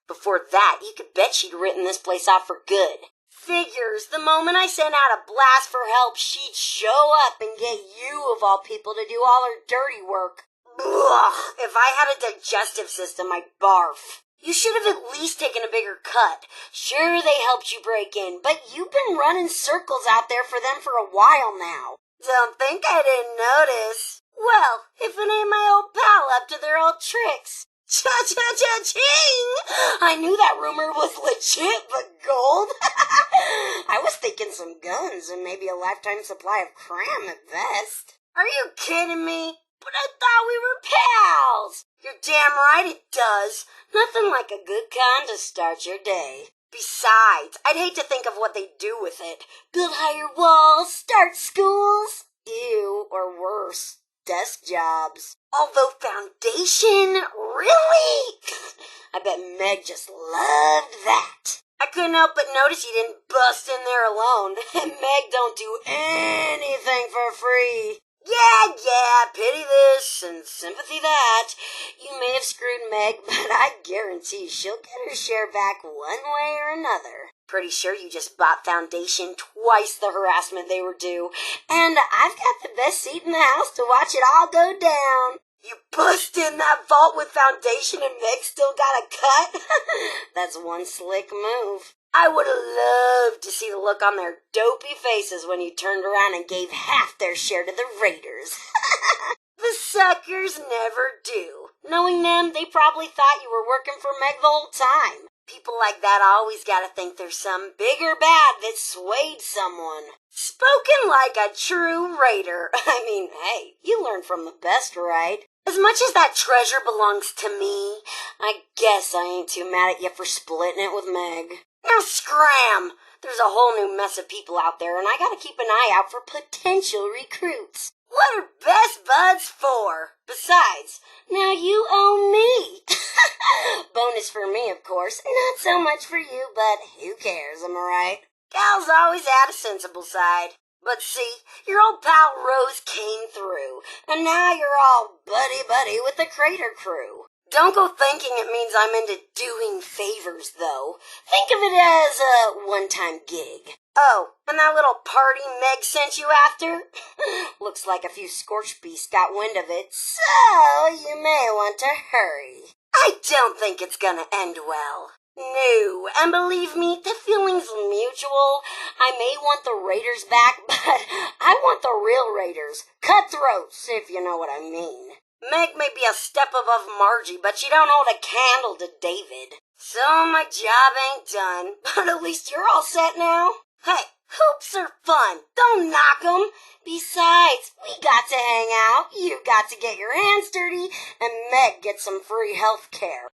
Before that, you could bet she'd written this place off for good. Figures, the moment I sent out a blast for help, she'd show up and get you, of all people, to do all her dirty work. Ugh, if I had a digestive system, I'd barf. You should have at least taken a bigger cut. Sure, they helped you break in, but you've been running circles out there for them for a while now. Don't think I didn't notice. Well, if it ain't my old pal up to their old tricks. Cha-cha-cha-ching! I knew that rumor was legit, but gold? I was thinking some guns and maybe a lifetime supply of cram at best. Are you kidding me? But I thought we were pals. You're damn right it does. Nothing like a good con to start your day. Besides, I'd hate to think of what they'd do with it. Build higher walls, start schools. Ew, or worse. desk jobs. Although foundation? Really? I bet Meg just loved that. I couldn't help but notice you didn't bust in there alone. Meg don't do anything for free. Yeah, pity this and sympathy that. You may have screwed Meg, but I guarantee she'll get her share back one way or another. Pretty sure you just bought Foundation twice the harassment they were due, and I've got the best seat in the house to watch it all go down. You bust in that vault with Foundation and Meg still got a cut? That's one slick move. I would have loved to see the look on their dopey faces when you turned around and gave half their share to the Raiders. The suckers never do. Knowing them, they probably thought you were working for Meg the whole time. People like that always gotta think there's some bigger bad that swayed someone. Spoken like a true Raider. I mean, hey, you learn from the best, right? As much as that treasure belongs to me, I guess I ain't too mad at you for splitting it with Meg. Now scram! There's a whole new mess of people out there, and I gotta keep an eye out for potential recruits. What are best buds for? Besides, now you owe me. Bonus for me, of course. Not so much for you, but who cares, am I right? Gals always had a sensible side. But see, your old pal Rose came through, and now you're all buddy-buddy with the Crater crew. Don't go thinking it means I'm into doing favors, though. Think of it as a one-time gig. Oh, and that little party Meg sent you after? Looks like a few scorched beasts got wind of it, so you may want to hurry. I don't think it's gonna end well. No, and believe me, the feeling's mutual. I may want the Raiders back, but I want the real Raiders. Cutthroats, if you know what I mean. Meg may be a step above Margie, but she don't hold a candle to David. So my job ain't done, but at least you're all set now. Hey, hoops are fun. Don't knock 'em. Besides, we got to hang out, you got to get your hands dirty, and Meg gets some free health care.